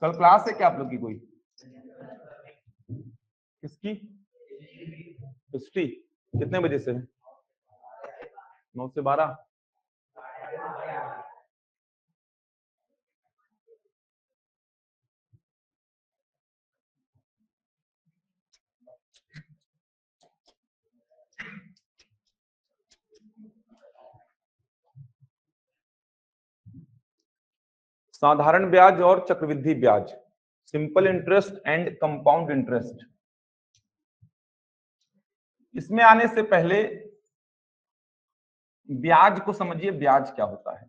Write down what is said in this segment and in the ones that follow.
कल क्लास है क्या आप लोग की कोई? किसकी? हिस्ट्री। कितने बजे से है? 9 से 12। साधारण ब्याज और चक्रवृद्धि ब्याज, simple interest and compound interest. इसमें आने से पहले ब्याज को समझिए, ब्याज क्या होता है,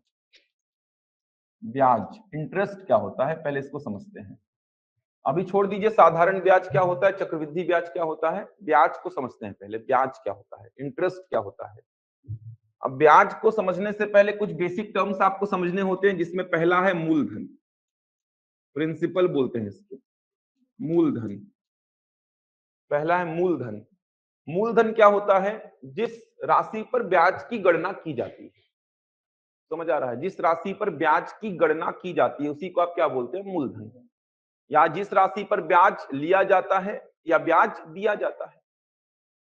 ब्याज इंटरेस्ट क्या होता है, पहले इसको समझते हैं। अभी छोड़ दीजिए साधारण ब्याज क्या होता है, चक्रवृद्धि ब्याज क्या होता है, ब्याज को समझते हैं पहले। ब्याज क्या होता है, इंटरेस्ट क्या होता है। अब ब्याज को समझने से पहले कुछ बेसिक टर्म्स आपको समझने होते हैं, जिसमें पहला है मूलधन, प्रिंसिपल बोलते हैं इसको, मूलधन। पहला है मूलधन। मूलधन क्या होता है? जिस राशि पर ब्याज की गणना की जाती है। समझ आ रहा है? जिस राशि पर ब्याज की गणना की जाती है उसी को आप क्या बोलते हैं? मूलधन। या जिस राशि पर ब्याज लिया जाता है या ब्याज दिया जाता है।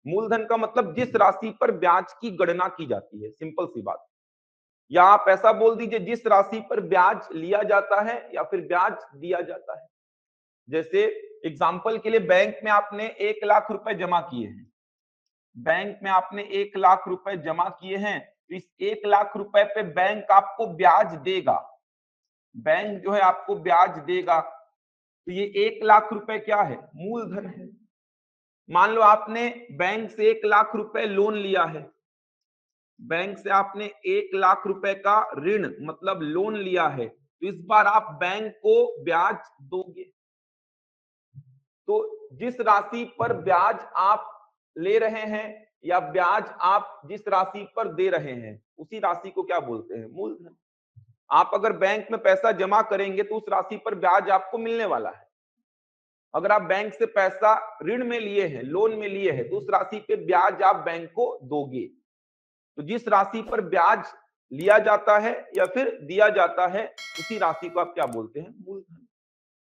मूलधन का मतलब जिस राशि पर ब्याज की गणना की जाती है, सिंपल सी बात। या आप ऐसा बोल दीजिए जिस राशि पर ब्याज लिया जाता है या फिर ब्याज दिया जाता है। जैसे एग्जाम्पल के लिए बैंक में आपने 1 लाख रुपए जमा किए हैं, बैंक में आपने 1 लाख रुपए जमा किए हैं, तो इस 1 लाख रुपए पे बैंक आपको ब्याज देगा, बैंक जो है आपको ब्याज देगा। तो ये 1 लाख रुपए क्या है? मूलधन है। मान लो आपने बैंक से 1 लाख रुपए लोन लिया है, बैंक से आपने 1 लाख रुपए का ऋण मतलब लोन लिया है, तो इस बार आप बैंक को ब्याज दोगे। तो जिस राशि पर ब्याज आप ले रहे हैं या ब्याज आप जिस राशि पर दे रहे हैं उसी राशि को क्या बोलते हैं? मूलधन। आप अगर बैंक में पैसा जमा करेंगे तो उस राशि पर ब्याज आपको मिलने वाला है। अगर आप बैंक से पैसा ऋण में लिए हैं, लोन में लिए हैं, तो उस राशि पे ब्याज आप बैंक को दोगे। तो जिस राशि पर ब्याज लिया जाता है या फिर दिया जाता है उसी राशि को आप क्या बोलते हैं? मूलधन।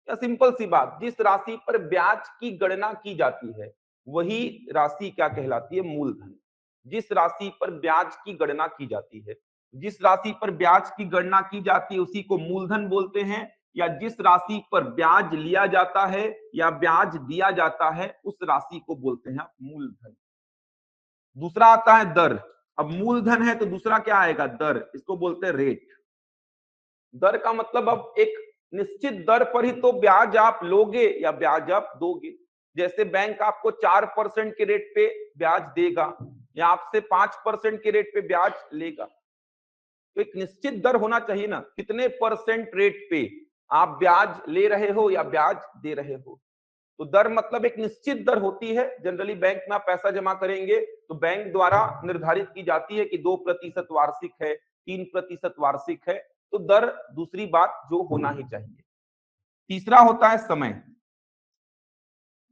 या सिंपल सी बात, जिस राशि पर ब्याज की गणना की जाती है वही राशि क्या कहलाती है? मूलधन। जिस राशि पर ब्याज की गणना की जाती है, जिस राशि पर ब्याज की गणना की जाती है उसी को मूलधन बोलते हैं। या जिस राशि पर ब्याज लिया जाता है या ब्याज दिया जाता है उस राशि को बोलते हैं मूलधन। दूसरा आता है दर। अब मूलधन है तो दूसरा क्या आएगा? दर। इसको बोलते हैं रेट। दर का मतलब अब एक निश्चित दर पर ही तो ब्याज आप लोगे या ब्याज आप दोगे। जैसे बैंक आपको 4% के रेट पे ब्याज देगा या आपसे 5% के रेट पे ब्याज लेगा। तो एक निश्चित दर होना चाहिए ना, कितने परसेंट रेट पे आप ब्याज ले रहे हो या ब्याज दे रहे हो। तो दर मतलब एक निश्चित दर होती है। जनरली बैंक में आप पैसा जमा करेंगे तो बैंक द्वारा निर्धारित की जाती है कि 2% वार्षिक है, 3% वार्षिक है। तो दर दूसरी बात जो होना ही चाहिए। तीसरा होता है समय,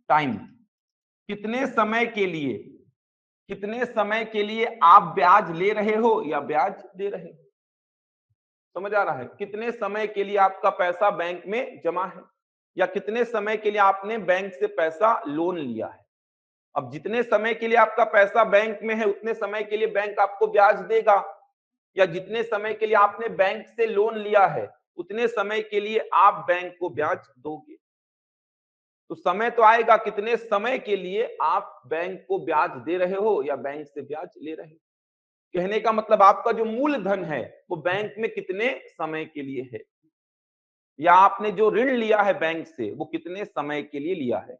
टाइम। कितने समय के लिए, कितने समय के लिए आप ब्याज ले रहे हो या ब्याज दे रहे हो। समझ आ रहा है? कितने समय के लिए आपका पैसा बैंक में जमा है या कितने समय के लिए आपने बैंक से पैसा लोन लिया है। अब जितने समय के लिए आपका पैसा बैंक में है उतने समय के लिए बैंक आपको ब्याज देगा, या जितने समय के लिए आपने बैंक से लोन लिया है उतने समय के लिए आप बैंक को ब्याज दोगे। तो समय तो आएगा, कितने समय के लिए आप बैंक को ब्याज दे रहे हो या बैंक से ब्याज ले रहे हो। कहने का मतलब आपका जो मूलधन है वो बैंक में कितने समय के लिए है, या आपने जो ऋण लिया है बैंक से वो कितने समय के लिए लिया है।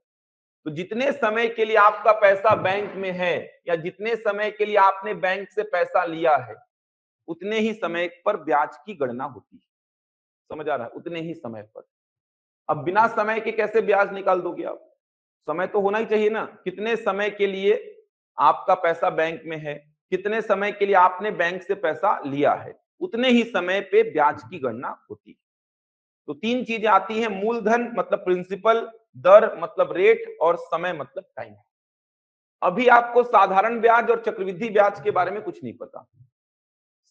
तो जितने समय के लिए आपका पैसा बैंक में है या जितने समय के लिए आपने बैंक से पैसा लिया है उतने ही समय पर ब्याज की गणना होती है। समझ आ रहा है? उतने ही समय पर। अब बिना समय के कैसे ब्याज निकाल दोगे आप? समय तो होना ही चाहिए ना। कितने समय के लिए आपका पैसा बैंक में है, कितने समय के लिए आपने बैंक से पैसा लिया है, उतने ही समय पे ब्याज की गणना होती है। तो तीन चीजें आती हैं, मूलधन मतलब प्रिंसिपल, दर मतलब रेट और समय मतलब टाइम। अभी आपको साधारण ब्याज और चक्रवृद्धि ब्याज के बारे में कुछ नहीं पता।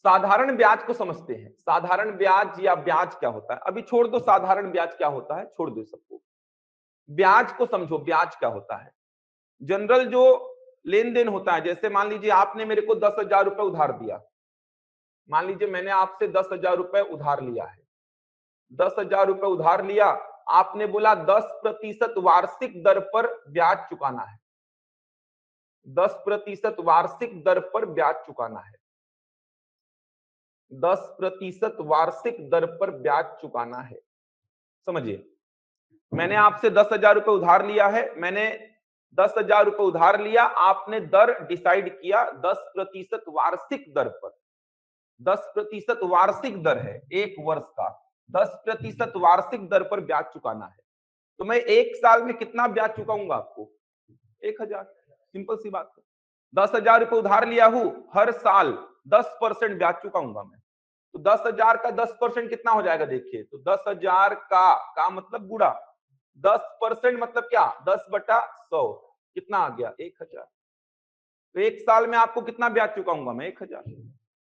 साधारण ब्याज को समझते हैं। साधारण ब्याज या ब्याज क्या होता है, अभी छोड़ दो साधारण ब्याज क्या होता है, छोड़ दो सबको, ब्याज को समझो। ब्याज क्या होता है, जनरल जो लेन देन होता है, जैसे मान लीजिए आपने मेरे को 10,000 रुपए उधार दिया, मान लीजिए मैंने आपसे 10,000 रुपए उधार लिया है, 10,000 रुपए उधार लिया, आपने बोला 10% वार्षिक दर पर ब्याज चुकाना है, 10% वार्षिक दर पर ब्याज चुकाना है, 10% वार्षिक दर पर ब्याज चुकाना है। समझिए, मैंने आपसे 10,000 रुपए उधार लिया है, मैंने 10,000 रुपए उधार लिया, आपने दर डिसाइड किया 10% वार्षिक दर पर, 10% वार्षिक दर है एक वर्ष का, 10% वार्षिक दर पर ब्याज चुकाना है। तो मैं एक साल में कितना ब्याज चुकाऊंगा आपको, 1,000। सिंपल सी बात है, 10,000 रुपए उधार लिया हूं, हर साल 10% ब्याज चुकाऊंगा मैं। तो 10,000 का 10% कितना हो जाएगा, देखिए, तो 10,000 का मतलब गुणा 10% मतलब क्या, 10/100, कितना आ गया, 1,000। तो एक साल में आपको कितना ब्याज चुकाऊंगा मैं, 1,000।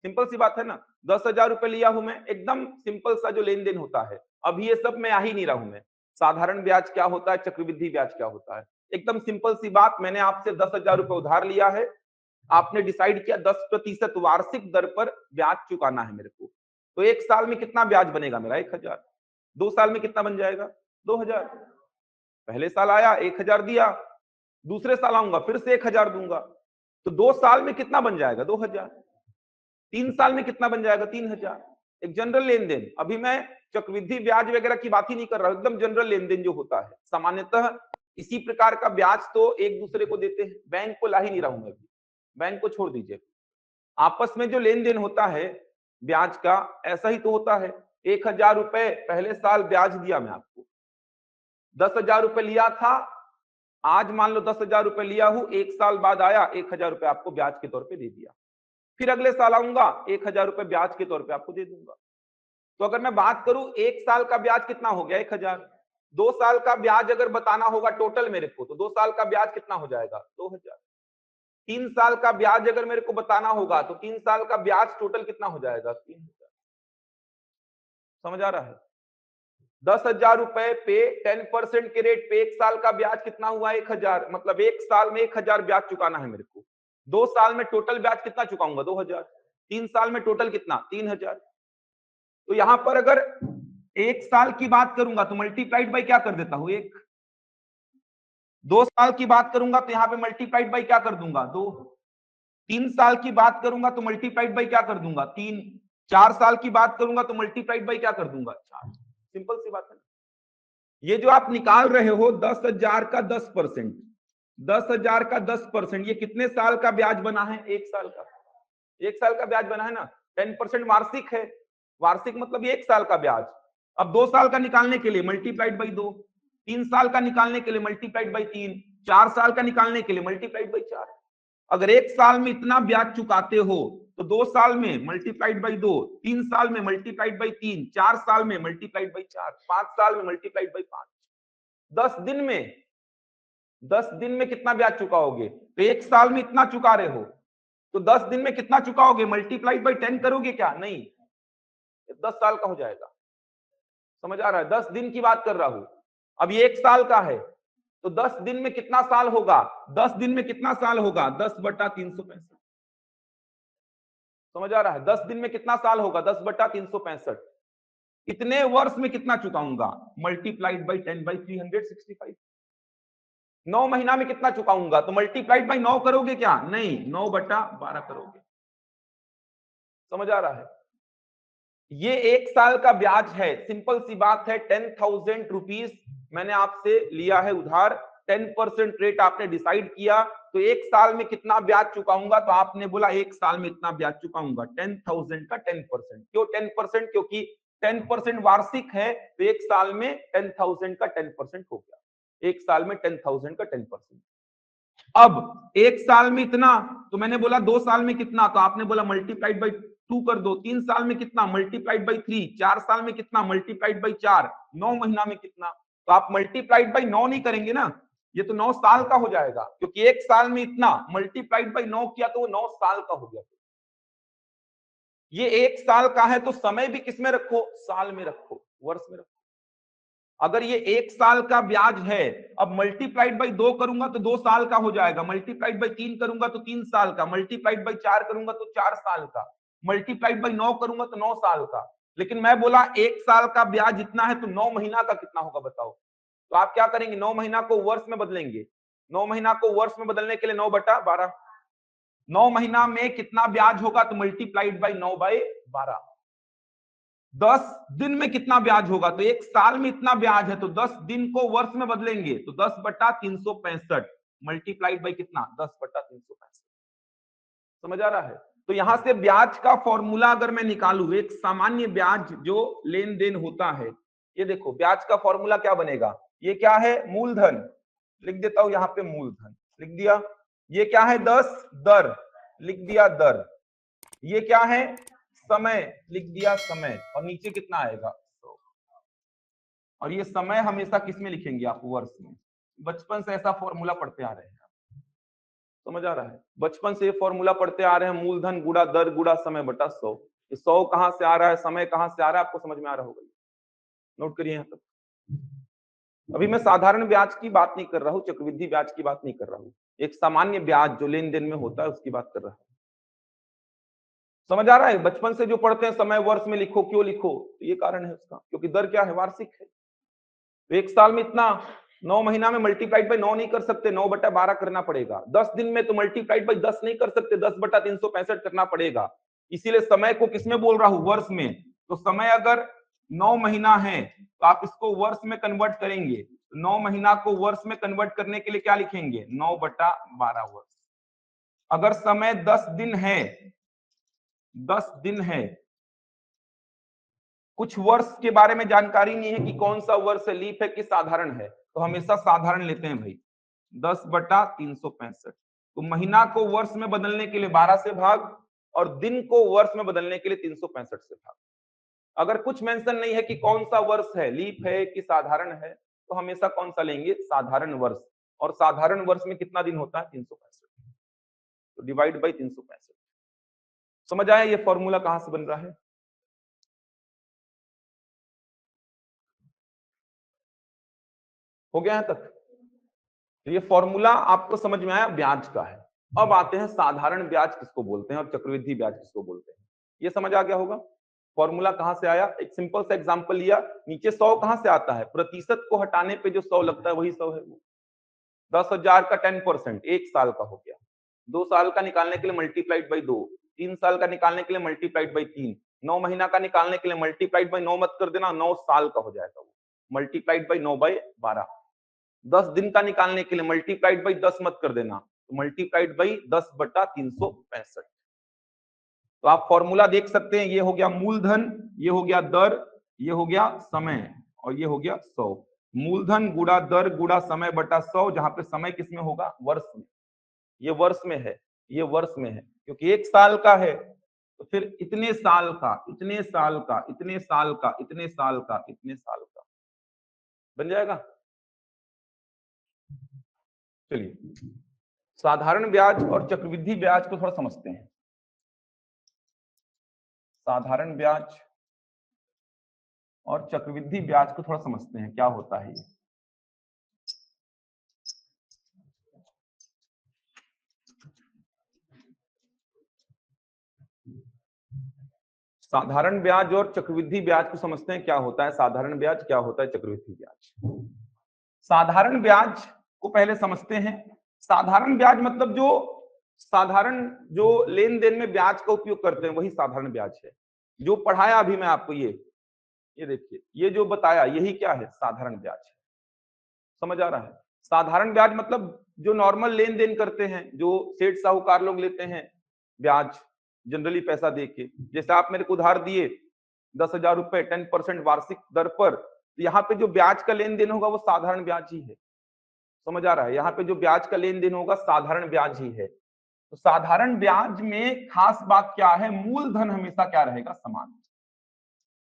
सिंपल सी बात है ना, 10,000 रुपए लिया हूं मैं, एकदम सिंपल सा जो लेन देन होता है। अब ये सब मैं आ ही नहीं रहा हूं मैं, साधारण ब्याज क्या होता है, चक्रवृद्धि ब्याज क्या होता है, एकदम सिंपल सी बात। मैंने आपसे 10,000 रुपए उधार लिया है, आपने डिसाइड किया 10% वार्षिक दर पर ब्याज चुकाना है मेरे को। तो एक साल में कितना ब्याज बनेगा मेरा, 1,000। 2 साल में कितना बन जाएगा, 2,000। पहले साल आया 1,000 दिया, दूसरे साल आऊंगा फिर से 1,000 दूंगा, तो 2 साल में कितना बन जाएगा, 2,000। 3 साल में कितना बन जाएगा, 3,000। एक जनरल लेन देन, अभी मैं चक्रवृद्धि ब्याज वगैरह की बात ही नहीं कर रहा हूं, एकदम जनरल लेन देन जो होता है सामान्यतः इसी प्रकार का ब्याज तो एक दूसरे को देते हैं, बैंक को ला ही नहीं रहा हूं मैं अभी, बैंक को छोड़ दीजिए। आपस में जो लेन देन होता है ब्याज का, ऐसा ही तो होता है। 1,000 रुपए पहले साल ब्याज दिया मैं आपको, 10,000 रुपए लिया था, आज मान लो 10,000 रुपए लिया हूं, एक साल बाद आया 1,000 रुपए आपको ब्याज के तौर पे दे दिया, फिर अगले साल आऊंगा 1,000 रुपए ब्याज के तौर पे आपको दे दूंगा। तो अगर मैं बात करूं एक साल का ब्याज कितना हो गया, 1,000। 2 साल का ब्याज अगर बताना होगा टोटल मेरे को, तो 2 साल का ब्याज कितना हो जाएगा, 2,000। 3 साल का ब्याज अगर मेरे को बताना होगा तो 3 साल का ब्याज टोटल कितना हो जाएगा, 3,000। समझ आ रहा है, 10,000 रुपए पे 10% के रेट पे एक साल का ब्याज कितना हुआ, 1,000। मतलब एक साल में 1,000 ब्याज चुकाना है मेरे को। 2 साल में टोटल ब्याज कितना चुकाऊंगा, 2,000। 3 साल में टोटल कितना, 3,000। तो यहां पर अगर एक साल की बात करूंगा तो मल्टीप्लाइड बाई क्या कर देता हूं, 1। 2 साल की बात करूंगा तो यहां पे मल्टीप्लाइड बाई क्या कर दूंगा, 2। 3 साल की बात करूंगा तो मल्टीप्लाइड बाई क्या कर दूंगा, 3। 4 साल की बात करूंगा तो मल्टीप्लाइड बाई क्या कर दूंगा, 4। सिंपल सी बात है। ये जो आप निकाल रहे हो 10,000 का 10%, 10,000 का 10%, ये कितने साल का ब्याज बना है, एक साल का। एक साल का ब्याज बना है ना, 10% वार्षिक है, वार्षिक मतलब एक साल का ब्याज। अब 2 साल का निकालने के लिए मल्टीप्लाइड बाई 2, 3 साल का निकालने के लिए मल्टीप्लाइड बाई 3, 4 साल का निकालने के लिए मल्टीप्लाइड बाई 4। अगर एक साल में इतना ब्याज चुकाते हो तो 2 साल में मल्टीप्लाइड बाई 2, 3 साल में मल्टीप्लाइड बाई 3, 4 साल में मल्टीप्लाइड बाई 4, 5 साल में मल्टीप्लाइड बाई 5। 10 दिन में, 10 दिन में कितना ब्याज चुकाओगे, तो एक साल में इतना चुका रहे हो तो 10 दिन में कितना चुकाओगे, मल्टीप्लाइड बाई 10 करोगे क्या, नहीं, 10 साल का हो जाएगा। समझ आ रहा है, 10 दिन की बात कर रहा हूं, अब ये एक साल का है तो 10 दिन में कितना साल होगा, 10 दिन में कितना साल होगा, 10/365। समझ आ रहा है, 10 दिन में कितना साल होगा, 10/365। इतने वर्ष में कितना चुकाऊंगा, मल्टीप्लाइड बाई 10/365। 9 महीना में कितना चुकाऊंगा, तो मल्टीप्लाइड बाई 9 करोगे क्या, नहीं, 9/12 करोगे। समझ आ रहा है, ये एक साल का ब्याज है, सिंपल सी बात है। 10,000 रुपीज मैंने आपसे लिया है उधार, 10% रेट आपने डिसाइड किया, तो एक साल में कितना ब्याज चुकाऊंगा, तो आपने बोला एक साल में इतना ब्याज चुकाऊंगा, 10,000 का 10%। क्यों 10%, क्योंकि 10% वार्षिक है, तो एक साल में 10,000 का 10% हो गया, एक साल में 10,000 का 10%। अब एक साल में इतना, तो मैंने बोला 2 साल में कितना, तो आपने बोला मल्टीप्लाइड बाई 2 कर दो। 3 साल में कितना, मल्टीप्लाइड बाई 3। 4 साल में कितना, मल्टीप्लाइड बाई 4। 9 महीना में कितना, तो आप मल्टीप्लाइड बाई 9 नहीं करेंगे ना, ये तो 9 साल का हो जाएगा, क्योंकि एक साल में इतना मल्टीप्लाइड बाई 9 किया तो वो 9 साल का हो गया। ये 1 साल का है तो समय भी किसमें रखो, साल में रखो, वर्ष में रखो। अगर ये 1 साल का ब्याज है, अब मल्टीप्लाइड बाई 2 करूंगा तो 2 साल का हो जाएगा, मल्टीप्लाइड बाई 3 करूंगा तो 3 साल का, मल्टीप्लाइड बाई 4 करूंगा तो 4 साल का, मल्टीप्लाइड बाई 9 करूंगा तो 9 साल का। लेकिन मैं बोला 1 साल का ब्याज इतना है तो 9 महीना का कितना होगा बताओ। तो आप क्या करेंगे, 9 महीना को वर्ष में बदलेंगे। 9 महीना को वर्ष में बदलने के लिए 9/12, 9 महीना में कितना ब्याज होगा तो मल्टीप्लाइड बाई 9/12। 10 दिन में कितना ब्याज होगा, तो 1 साल में इतना ब्याज है तो 10 दिन को वर्ष में बदलेंगे तो 10/365 मल्टीप्लाइड बाई कितना, 10/365। समझ आ रहा है। तो यहां से ब्याज का फॉर्मूला अगर मैं निकालूं, एक सामान्य ब्याज जो लेन देन होता है, ये देखो ब्याज का फॉर्मूला क्या बनेगा, ये क्या है, मूलधन, लिख देता हूं यहां पे मूलधन, लिख दिया। ये क्या है, 10, दर, लिख दिया दर। ये क्या है, समय, लिख दिया समय, और नीचे कितना आएगा, 100। और ये समय हमेशा किस में लिखेंगे आप, वर्ष में। बचपन से ऐसा फॉर्मूला पढ़ते आ रहे हैं, समझ आ रहा है। बचपन से ये फॉर्मूला पढ़ते आ रहे हैं, मूलधन गुणा दर गुणा समय बटा 100। ये 100 कहां से आ रहा है, समय कहां से आ रहा है, आपको समझ में आ रहा होगा। नोट करिए यहां तक। अभी मैं साधारण ब्याज की बात नहीं कर रहा हूं, चक्रवृद्धि ब्याज की बात नहीं कर रहा हूं, एक सामान्य ब्याज जो लेन देन में होता है उसकी बात कर रहा हूं। समझ आ रहा है। बचपन से जो पढ़ते हैं समय वर्ष में लिखो, क्यों लिखो, तो ये कारण है उसका, क्योंकि दर क्या है, वार्षिक है। तो 1 साल में इतना, 9 महीना में मल्टीप्लाइड बाई 9 नहीं कर सकते, 9/12 करना पड़ेगा। 10 दिन में तो मल्टीप्लाइड बाई 10 नहीं कर सकते, 10/365 करना पड़ेगा। इसीलिए समय को किसमें बोल रहा हूं, वर्ष में। तो समय अगर 9 महीना है तो आप इसको वर्ष में कन्वर्ट करेंगे, 9 महीना को वर्ष में कन्वर्ट करने के लिए क्या लिखेंगे, 9/12 वर्ष। अगर समय 10 दिन है, 10 दिन है, कुछ वर्ष के बारे में जानकारी नहीं है कि कौन सा वर्ष है, लीप है कि साधारण है, तो हमेशा साधारण लेते हैं भाई। 10/365, तो महीना को वर्ष में बदलने के लिए 12 से भाग, और दिन को वर्ष में बदलने के लिए 365 से भाग। अगर कुछ मेंशन नहीं है कि कौन सा वर्ष है, लीप है कि साधारण है, तो हमेशा कौन सा लेंगे, साधारण वर्ष। और साधारण वर्ष में कितना दिन होता है, 365, तो डिवाइड बाई 365। समझ आया ये फॉर्मूला कहां से बन रहा है। हो गया यहां तक। तो ये फॉर्मूला आपको समझ में आया ब्याज का है। अब आते हैं साधारण ब्याज किसको बोलते हैं और चक्रवृद्धि ब्याज किसको बोलते हैं, ये समझ आ गया होगा। फॉर्मूला कहां से आया, एक सिंपल सा एग्जांपल लिया, नीचे 100 कहां से आता है, प्रतिशत को हटाने पे जो 100 लगता है वही 100 है। वो 10,000 का 10%, 1 साल का हो गया। 2 साल का निकालने के लिए मल्टीप्लाइड बाई 2, 3 साल का निकालने के लिए मल्टीप्लाइड बाई 3, 9 महीना का निकालने के लिए मल्टीप्लाइड बाई 9 मत कर देना, 9 साल का हो जाएगा वो, मल्टीप्लाइड बाई 9/12। 10 दिन का निकालने के लिए मल्टीप्लाइड बाई 10 मत कर देना, तो मल्टीप्लाइड बाई 10/365। तो आप फॉर्मूला देख सकते हैं, ये हो गया मूलधन, ये हो गया दर, ये हो गया समय, और ये हो गया 100। मूलधन गुणा दर गुणा समय बटा 100, जहां पे समय किसमें होगा, वर्ष में। ये वर्ष में है, ये वर्ष में है, क्योंकि 1 साल का है तो फिर इतने साल का, इतने साल का, इतने साल का, इतने साल का, इतने साल का बन जाएगा। चलिए साधारण ब्याज और चक्रवृद्धि ब्याज को थोड़ा समझते हैं। साधारण ब्याज और चक्रवृद्धि ब्याज को थोड़ा समझते हैं, क्या होता है ये। साधारण ब्याज और चक्रवृद्धि ब्याज को समझते हैं, क्या होता है साधारण ब्याज, क्या होता है चक्रवृद्धि ब्याज। साधारण ब्याज को पहले समझते हैं। साधारण ब्याज मतलब जो साधारण, जो लेन देन में ब्याज का उपयोग करते हैं वही साधारण ब्याज है। जो पढ़ाया अभी मैं आपको, ये देखिए, ये जो बताया यही क्या है, साधारण ब्याज है। समझ आ रहा है। साधारण ब्याज मतलब जो नॉर्मल लेन देन करते हैं, जो सेठ साहूकार लोग लेते हैं ब्याज, जनरली पैसा देके, जैसे आप मेरे को उधार दिए 10,000 रुपए 10% वार्षिक दर पर, तो यहाँ पे जो ब्याज का लेन देन होगा वो साधारण ब्याज ही है। समझ आ रहा है। यहाँ पे जो ब्याज का लेन देन होगा साधारण ब्याज ही है। तो साधारण ब्याज में खास बात क्या है, मूलधन हमेशा क्या रहेगा, समान।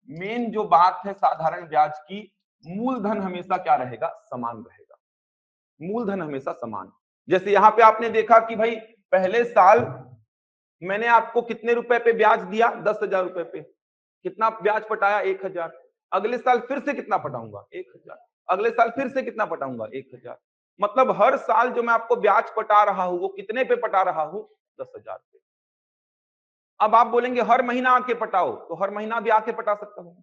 मेन जो बात है साधारण ब्याज की, मूलधन हमेशा क्या रहेगा, समान रहेगा। मूलधन हमेशा समान। जैसे यहां पे आपने देखा कि भाई पहले साल मैंने आपको कितने रुपए पे ब्याज दिया? 10,000 रुपए पे। कितना ब्याज पटाया? 1,000। अगले साल फिर से कितना पटाऊंगा? 1,000। अगले साल फिर से कितना पटाऊंगा? 1,000। मतलब हर साल जो मैं आपको ब्याज पटा रहा हूं वो कितने पे पटा रहा हूं? 10,000 पे। अब आप बोलेंगे हर महीना आके पटाओ, तो हर महीना भी आके पटा सकता हूं।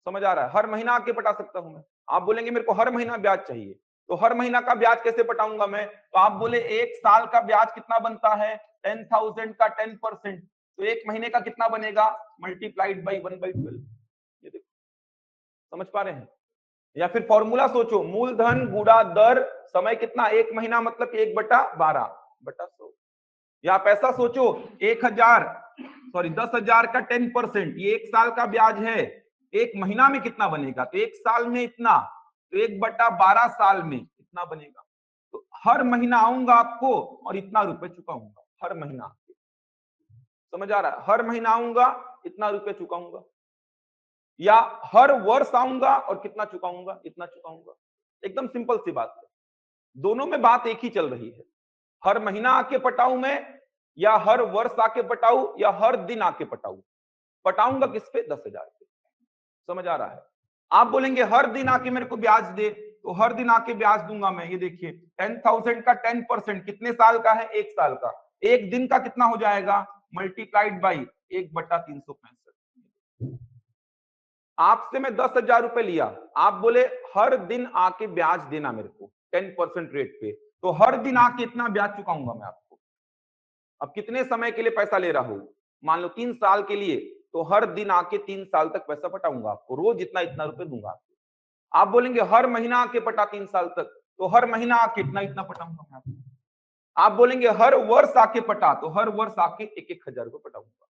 समझ आ रहा है? हर महीना आके पटा सकता हूं मैं। आप बोलेंगे मेरे को हर महीना ब्याज चाहिए, तो हर महीना का ब्याज कैसे पटाऊंगा मैं? तो आप बोले एक साल का ब्याज कितना बनता है? 10,000 का 10%, तो एक महीने का कितना बनेगा? Multiplied by 1/12। ये देखो, समझ पा रहे हैं? या फिर फॉर्मूला सोचो, मूलधन गुणा दर, समय कितना? एक महीना मतलब 1/12/100। या आप ऐसा सोचो, 10,000 का 10%, ये एक साल का ब्याज है, एक महीना में कितना बनेगा? तो एक साल में इतना, तो 1/12 साल में इतना बनेगा। तो हर महीना आऊंगा आपको और इतना रुपए चुकाऊंगा हर महीना। समझ आ रहा है? हर महीना आऊंगा, इतना रुपए चुकाऊंगा। या हर वर्ष आऊंगा और कितना चुकाऊंगा? इतना चुकाऊंगा। एकदम सिंपल सी बात है। दोनों में बात एक ही चल रही है। हर महीना आके पटाऊं मैं, या हर वर्ष आके पटाऊं, या हर दिन आके पटाऊं? पटाऊंगा किस पे? 10,000 पे। समझ आ रहा है? आप बोलेंगे हर दिन आके मेरे को ब्याज दे, तो हर दिन आके ब्याज दूंगा मैं। ये देखिए 10,000 का 10% कितने साल का है? एक साल का। एक दिन का कितना हो जाएगा? Multiplied by 1/365। आपसे मैं 10,000 रुपए लिया, आप बोले हर दिन आके ब्याज देना मेरे को 10% रेट पे, तो हर दिन आके इतना ब्याज चुकाऊंगा मैं आपको। अब कितने समय के लिए पैसा ले रहा हूं? मान लो 3 साल के लिए, तो हर दिन आके 3 साल तक पैसा पटाऊंगा आपको, रोज इतना इतना रुपए दूंगा आपको। आप बोलेंगे हर महीना आके पटा 3 साल तक, तो हर महीना आके इतना इतना पटाऊंगा मैं आपको। आप बोलेंगे हर वर्ष आके पटा, तो हर वर्ष आके 1,000 रुपए पटाऊंगा।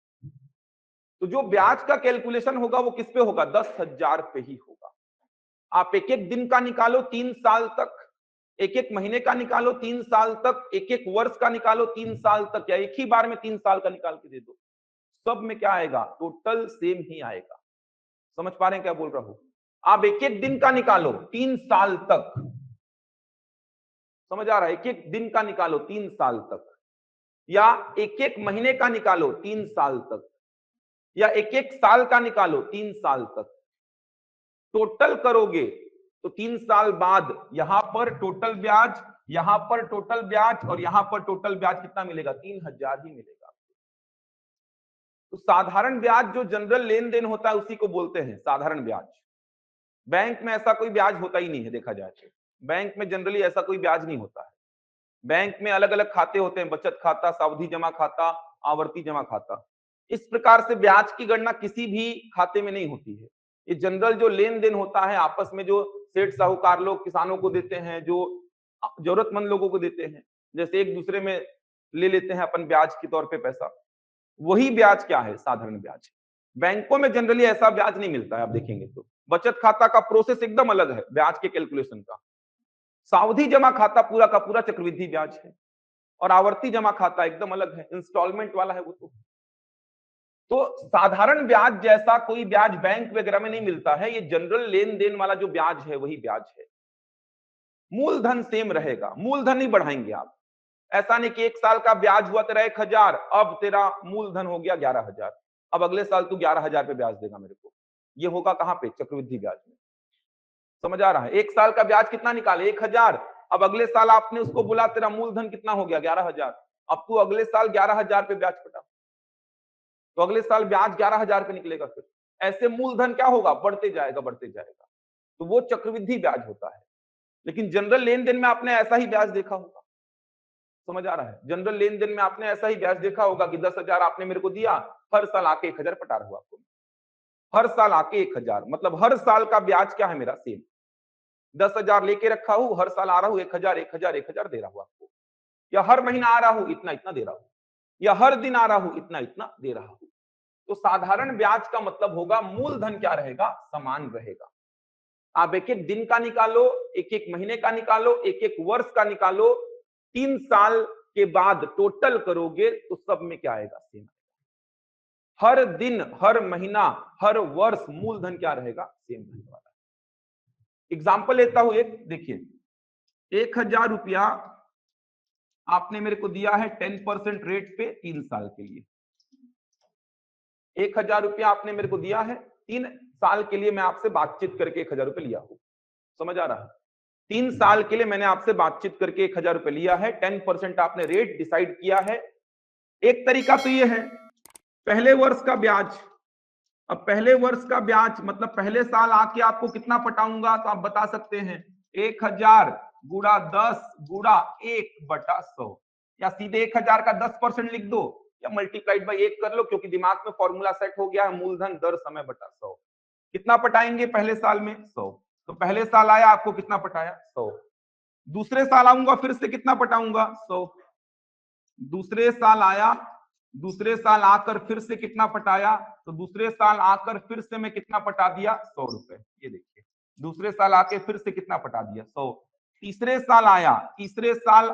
तो जो ब्याज का कैलकुलेशन होगा वो किस पे होगा? 10,000 पे ही होगा। आप एक एक दिन का निकालो 3 साल तक, एक एक महीने का निकालो 3 साल तक, एक एक वर्ष का निकालो 3 साल तक, या एक ही बार में 3 साल का निकाल के दे दो, सब में क्या आएगा? टोटल सेम ही आएगा। समझ पा रहे हैं क्या बोल रहा हूं? आप एक एक दिन का निकालो 3 साल तक, समझ आ रहा है? एक एक दिन का निकालो 3 साल तक, या एक एक महीने का निकालो 3 साल तक, या एक एक साल का निकालो 3 साल तक। टोटल करोगे तो 3 साल बाद यहां पर टोटल ब्याज, यहां पर टोटल ब्याज, और यहां पर टोटल ब्याज कितना मिलेगा? 3,000 ही मिलेगा। तो साधारण ब्याज जो जनरल लेन देन होता है उसी को बोलते हैं साधारण ब्याज। बैंक में ऐसा कोई ब्याज होता ही नहीं है, देखा जाए तो बैंक में जनरली ऐसा कोई ब्याज नहीं होता है। बैंक में अलग अलग खाते होते हैं, बचत खाता, सावधि जमा खाता, आवर्ती जमा खाता। इस प्रकार से ब्याज की गणना किसी भी खाते में नहीं होती है। ये जनरल जो लेन देन होता है आपस में, जो सेठ साहूकार लोग किसानों को देते हैं, जो जरूरतमंद लोगों को देते हैं, जैसे एक दूसरे में ले लेते हैं अपन ब्याज के तौर पे पैसा, वही ब्याज क्या है? साधारण ब्याज। बैंकों में जनरली ऐसा ब्याज नहीं मिलता है। आप देखेंगे तो बचत खाता का प्रोसेस एकदम अलग है ब्याज के कैलकुलेशन का। सावधि जमा खाता पूरा का पूरा चक्रवृद्धि ब्याज है, और आवर्ती जमा खाता एकदम अलग है, इंस्टॉलमेंट वाला है वो। तो साधारण ब्याज जैसा कोई ब्याज बैंक वगैरह में नहीं मिलता है। ये जनरल लेन देन वाला जो ब्याज है वही ब्याज है। मूलधन सेम रहेगा, मूलधन नहीं बढ़ाएंगे आप। ऐसा नहीं कि एक साल का ब्याज हुआ तेरा 1,000, अब तेरा मूलधन हो गया 11,000, अब अगले साल तू 11,000 पे ब्याज देगा मेरे को। ये होगा कहां पे? चक्रवृद्धि ब्याज में। समझ आ रहा है? एक साल का ब्याज कितना निकाले? 1,000। अब अगले साल आपने उसको बोला तेरा मूलधन कितना हो गया? 11,000। अब तू अगले साल 11,000 पे ब्याज पटा, तो अगले साल ब्याज 11,000 पे निकलेगा। फिर ऐसे मूलधन क्या होगा? बढ़ते जाएगा बढ़ते जाएगा। तो वो चक्रवृद्धि ब्याज होता है। लेकिन जनरल लेन देन में आपने ऐसा ही ब्याज देखा होगा। समझ आ रहा है? जनरल लेन देन में आपने ऐसा ही ब्याज देखा होगा कि 10,000 आपने मेरे को दिया, हर साल आके 1,000 पटा रहा हूं आपको। हर साल आके 1,000, मतलब हर साल का ब्याज क्या है मेरा? सेम। 10,000 लेके रखा हूं, हर साल आ रहा हूं 1,000 1,000 1,000 दे रहा हूं आपको, या हर महीना आ रहा हूं इतना इतना दे रहा हूं, या हर दिन आ रहा हूं इतना इतना दे रहा हूं। तो साधारण ब्याज का मतलब होगा मूलधन क्या रहेगा? समान रहेगा। आप एक एक दिन का निकालो, एक एक महीने का निकालो, एक एक वर्ष का निकालो, 3 साल के बाद टोटल करोगे तो सब में क्या आएगा? सेम। हर दिन, हर महीना, हर वर्ष मूलधन क्या रहेगा? सेम रहने वाला है। एग्जाम्पल लेता हूं एक, देखिए 1,000 रुपया आपने मेरे को दिया है 10% रेट पे 3 साल के लिए। 1000 रुपया आपने मेरे को दिया है, 3 साल के लिए मैं आपसे बातचीत करके 1000 रुपये लिया हूं। समझ आ रहा है? 3 साल के लिए मैंने आपसे बातचीत करके 1000 रुपये लिया है, 10% आपने रेट डिसाइड किया है। एक तरीका तो ये है, पहले वर्ष का ब्याज। अब पहले वर्ष का ब्याज मतलब पहले साल आके आपको कितना पटाऊंगा, तो आप बता सकते हैं 1000 गुणा 10 गुणा 1/100, या सीधे 1000 का 10% लिख दो, या मल्टीप्लाइड बाई 1 कर लो, क्योंकि दिमाग में फॉर्मूला सेट हो गया है, मूलधन दर समय बटा 100। कितना पटाएंगे पहले साल में? 100। तो पहले साल आया, आपको कितना पटाया? 100। दूसरे साल आऊंगा, फिर से कितना पटाऊंगा? 100। दूसरे साल आया, दूसरे साल आकर फिर से कितना पटाया? तो दूसरे साल आकर फिर से मैं कितना पटा दिया? 100 रुपए। ये देखिए, दूसरे साल आके फिर से कितना पटा दिया? 100। तीसरे साल आया, तीसरे साल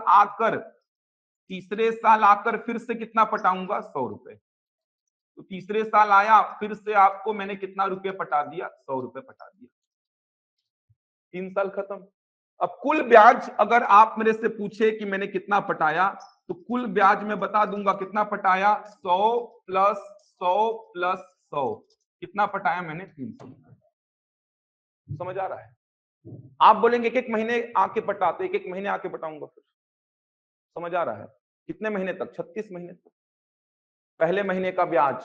आकर फिर से कितना पटाऊंगा? 100 रुपए। तो तीसरे साल आया, फिर से आपको मैंने कितना रुपये पटा दिया? 100 रुपए पटा दिया। 3 साल खत्म। अब कुल ब्याज अगर आप मेरे से पूछे कि मैंने कितना पटाया, तो कुल ब्याज मैं बता दूंगा कितना पटाया। 100 प्लस 100 प्लस 100, कितना पटाया मैंने? 300। समझ आ रहा है? आप बोलेंगे एक एक महीने आके पटाते, एक एक महीने आके पटाऊंगा फिर। समझ आ रहा है? कितने महीने तक? 36 महीने तक। पहले महीने का ब्याज,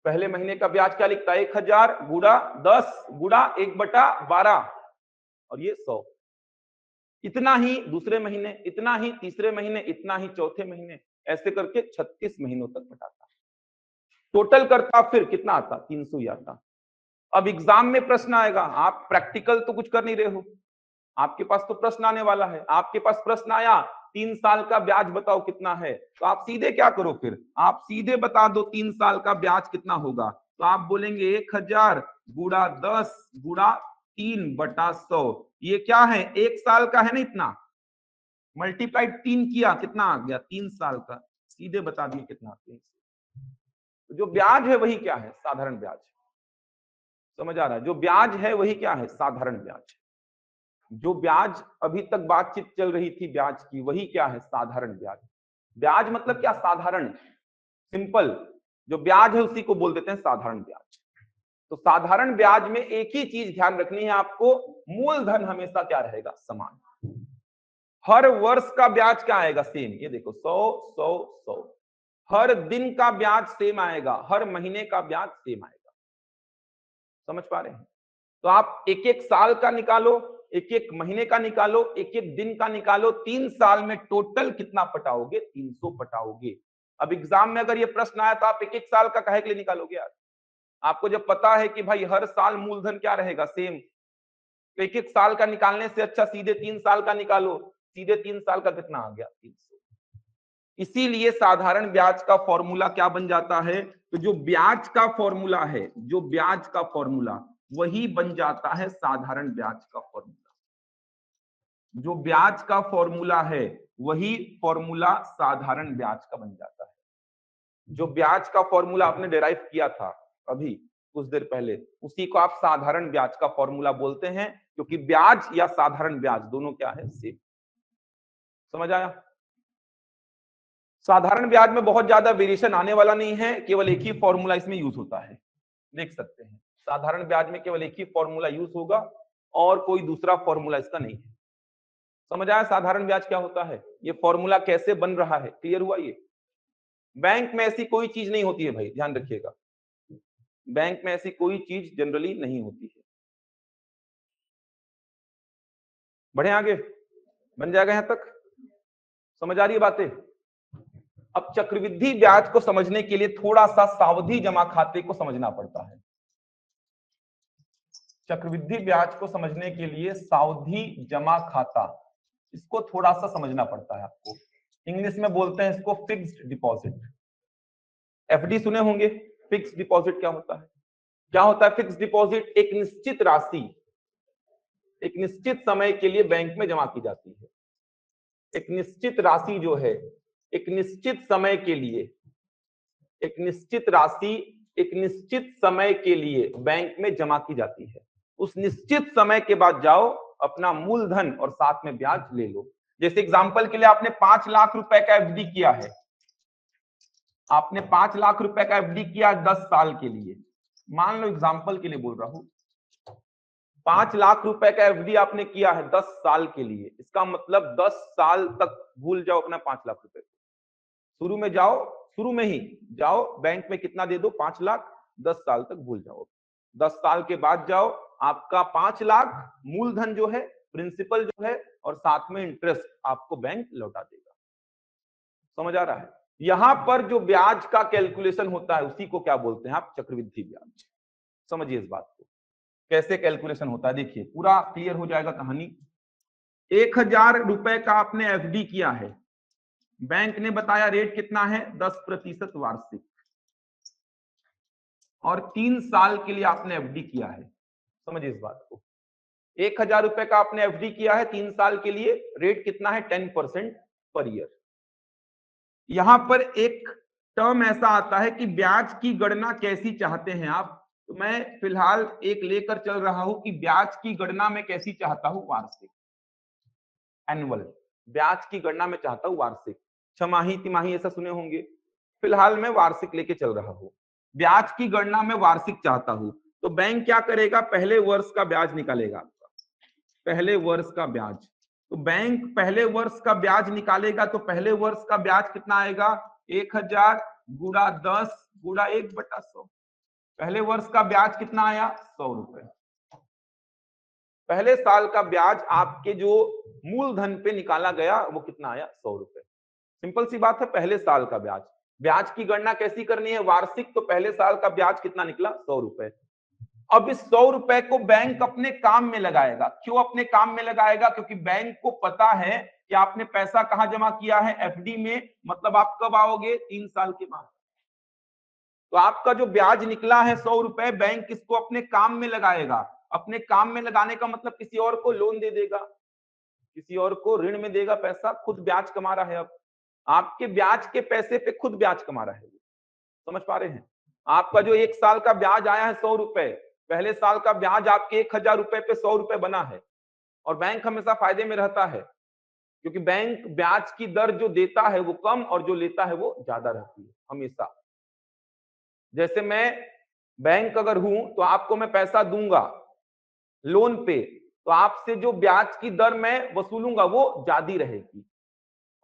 पहले महीने का ब्याज क्या लिखता है? 1000 गुणा 10 गुणा 1/12, और ये 100। इतना ही दूसरे महीने, इतना ही तीसरे महीने, इतना ही चौथे महीने, ऐसे करके 36 महीनों तक पटाता। टोटल करता फिर कितना आता? 300 ही आता। अब एग्जाम में प्रश्न आएगा, आप प्रैक्टिकल तो कुछ कर नहीं रहे हो, आपके पास तो प्रश्न आने वाला है। आपके पास प्रश्न आया 3 साल का ब्याज बताओ कितना है, तो आप सीधे क्या करो फिर? आप सीधे बता दो 3 साल का ब्याज कितना होगा। तो आप बोलेंगे 1000 गुणा 10 गुणा 3/100। ये क्या है? 1 साल का है ना, इतना मल्टीप्लाइड 3 किया, कितना आ गया? 3 साल का। सीधे बता दिए कितना आते हैं। तो जो ब्याज है वही क्या है? साधारण ब्याज। समझ आ रहा है? जो ब्याज है वही क्या है? साधारण ब्याज। जो ब्याज अभी तक बातचीत चल रही थी ब्याज की, वही क्या है? साधारण ब्याज। ब्याज मतलब क्या? साधारण, सिंपल। जो ब्याज है उसी को बोल देते हैं साधारण ब्याज। तो साधारण ब्याज में एक ही चीज ध्यान रखनी है आपको, मूलधन हमेशा क्या रहेगा? समान। हर वर्ष का ब्याज क्या आएगा? सेम। ये देखो 100 100 100। हर दिन का ब्याज सेम आएगा, हर महीने का ब्याज सेम आएगा। समझ पा रहे हैं? तो आप एक एक साल का निकालो, एक एक महीने का निकालो, एक एक दिन का निकालो, 3 साल में टोटल कितना पटाओगे? 300 पटाओगे। अब एग्जाम में अगर ये प्रश्न आया तो आप एक एक साल का काहे के लिए निकालोगे यार? आपको जब पता है कि भाई हर साल मूलधन क्या रहेगा? सेम। तो एक एक साल का निकालने से अच्छा सीधे 3 साल का निकालो। सीधे 3 साल का कितना आ गया? 300। इसीलिए साधारण ब्याज का फॉर्मूला क्या बन जाता है? तो जो ब्याज का फॉर्मूला है, जो ब्याज का फॉर्मूला, वही बन जाता है साधारण ब्याज का फॉर्मूला। जो ब्याज का फॉर्मूला है वही फॉर्मूला साधारण ब्याज का बन जाता है। जो ब्याज का फॉर्मूला आपने डिराइव किया था अभी कुछ देर पहले, उसी को आप साधारण ब्याज का फॉर्मूला बोलते हैं, क्योंकि ब्याज या साधारण ब्याज दोनों क्या है? सेम। समझ आया? साधारण ब्याज में बहुत ज्यादा वेरिएशन आने वाला नहीं है, केवल एक ही फॉर्मूला इसमें यूज होता है। देख सकते हैं, साधारण ब्याज में केवल एक ही फॉर्मूला यूज होगा और कोई दूसरा फॉर्मूला इसका नहीं है। समझ आया साधारण ब्याज क्या होता है? ये फॉर्मूला कैसे बन रहा है? क्लियर हुआ? ये बैंक में ऐसी कोई चीज नहीं होती है भाई, ध्यान रखिएगा। बैंक में ऐसी कोई चीज जनरली नहीं होती है। बढ़े आगे, बन जाएगा यहां तक? समझ आ रही है बातें? अब चक्रवृद्धि ब्याज को समझने के लिए थोड़ा सा सावधि जमा खाते को समझना पड़ता है। चक्रवृद्धि ब्याज को समझने के लिए सावधि जमा खाता, इसको थोड़ा सा समझना पड़ता है आपको। इंग्लिश में बोलते हैं इसको फिक्स्ड डिपॉजिट। एफडी सुने होंगे। फिक्स्ड डिपॉजिट क्या होता है? क्या होता है फिक्स्ड डिपॉजिट? एक निश्चित राशि एक निश्चित समय के लिए बैंक में जमा की जाती है। एक निश्चित राशि जो है एक निश्चित समय के लिए, एक निश्चित राशि एक निश्चित समय के लिए बैंक में जमा की जाती है। उस निश्चित समय के बाद जाओ, अपना मूलधन और साथ में ब्याज ले लो। जैसे एग्जांपल के लिए आपने 5 लाख रुपए का एफडी किया है, आपने 5 लाख रुपए का एफडी किया 10 साल के लिए, मान लो एग्जांपल के लिए बोल रहा हूं, 5 लाख रुपए का एफडी आपने किया है 10 साल के लिए, इसका मतलब 10 साल तक भूल जाओ अपना 5 लाख रुपए। शुरू में जाओ, शुरू में ही जाओ बैंक में कितना दे दो 5 लाख, 10 साल तक भूल जाओ। 10 साल के बाद जाओ, आपका 5 लाख मूलधन जो है, प्रिंसिपल जो है, और साथ में इंटरेस्ट आपको बैंक लौटा देगा। समझ आ रहा है? यहां पर जो ब्याज का कैलकुलेशन होता है उसी को क्या बोलते हैं आप, चक्रवृद्धि ब्याज। समझिए इस बात को कैसे कैलकुलेशन होता है, देखिए पूरा क्लियर हो जाएगा कहानी। 1000 रुपए का आपने एफडी किया है, बैंक ने बताया रेट कितना है 10% वार्षिक, और 3 साल के लिए आपने एफडी किया है। समझिए इस बात को, 1000 रुपए का आपने एफडी किया है 3 साल के लिए, रेट कितना है 10% पर ईयर। यहां पर एक टर्म ऐसा आता है कि ब्याज की गणना कैसी चाहते हैं आप, तो मैं फिलहाल एक लेकर चल रहा हूं कि ब्याज की गणना में कैसी चाहता हूं, वार्षिक, एनुअल। ब्याज की गणना में चाहता हूं वार्षिक, छमाही तिमाही ऐसा सुने होंगे, फिलहाल मैं वार्षिक लेके चल रहा हूं। ब्याज की गणना में वार्षिक चाहता हूं, तो बैंक क्या करेगा, पहले वर्ष का ब्याज निकालेगा, पहले वर्ष का ब्याज। तो बैंक पहले वर्ष का ब्याज निकालेगा, तो पहले वर्ष का ब्याज कितना आएगा, 1000 गुणा 10 गुणा 1/100। पहले वर्ष का ब्याज कितना आया, 100 रुपए। पहले साल का ब्याज आपके जो मूलधन पे निकाला गया वो कितना आया, 100 रुपए। सिंपल सी बात है, पहले साल का ब्याज। ब्याज की गणना कैसी करनी है, वार्षिक, तो पहले साल का ब्याज कितना निकला, 100 रुपए। अब इस 100 रुपए को बैंक अपने काम में लगाएगा। क्यों अपने काम में लगाएगा, क्योंकि बैंक को पता है कि आपने पैसा कहां जमा किया है, एफडी में, मतलब आप कब आओगे, 3 साल के बाद। तो आपका जो ब्याज निकला है 100 रुपए, बैंक इसको अपने काम में लगाएगा। अपने काम में लगाने का मतलब किसी और को लोन दे देगा, किसी और को ऋण में देगा पैसा, खुद ब्याज कमा रहा है। अब आपके ब्याज के पैसे पे खुद ब्याज कमा रहा है। समझ पा रहे हैं? आपका जो 1 साल का ब्याज आया है 100 रुपए, पहले साल का ब्याज आपके 1000 रुपए पे 100 रुपए बना है, और बैंक हमेशा फायदे में रहता है, क्योंकि बैंक ब्याज की दर जो देता है वो कम और जो लेता है वो ज्यादा रहती है हमेशा। जैसे मैं बैंक अगर हूं तो आपको मैं पैसा दूंगा लोन पे, तो आपसे जो ब्याज की दर मैं वसूलूंगा वो ज्यादा रहेगी,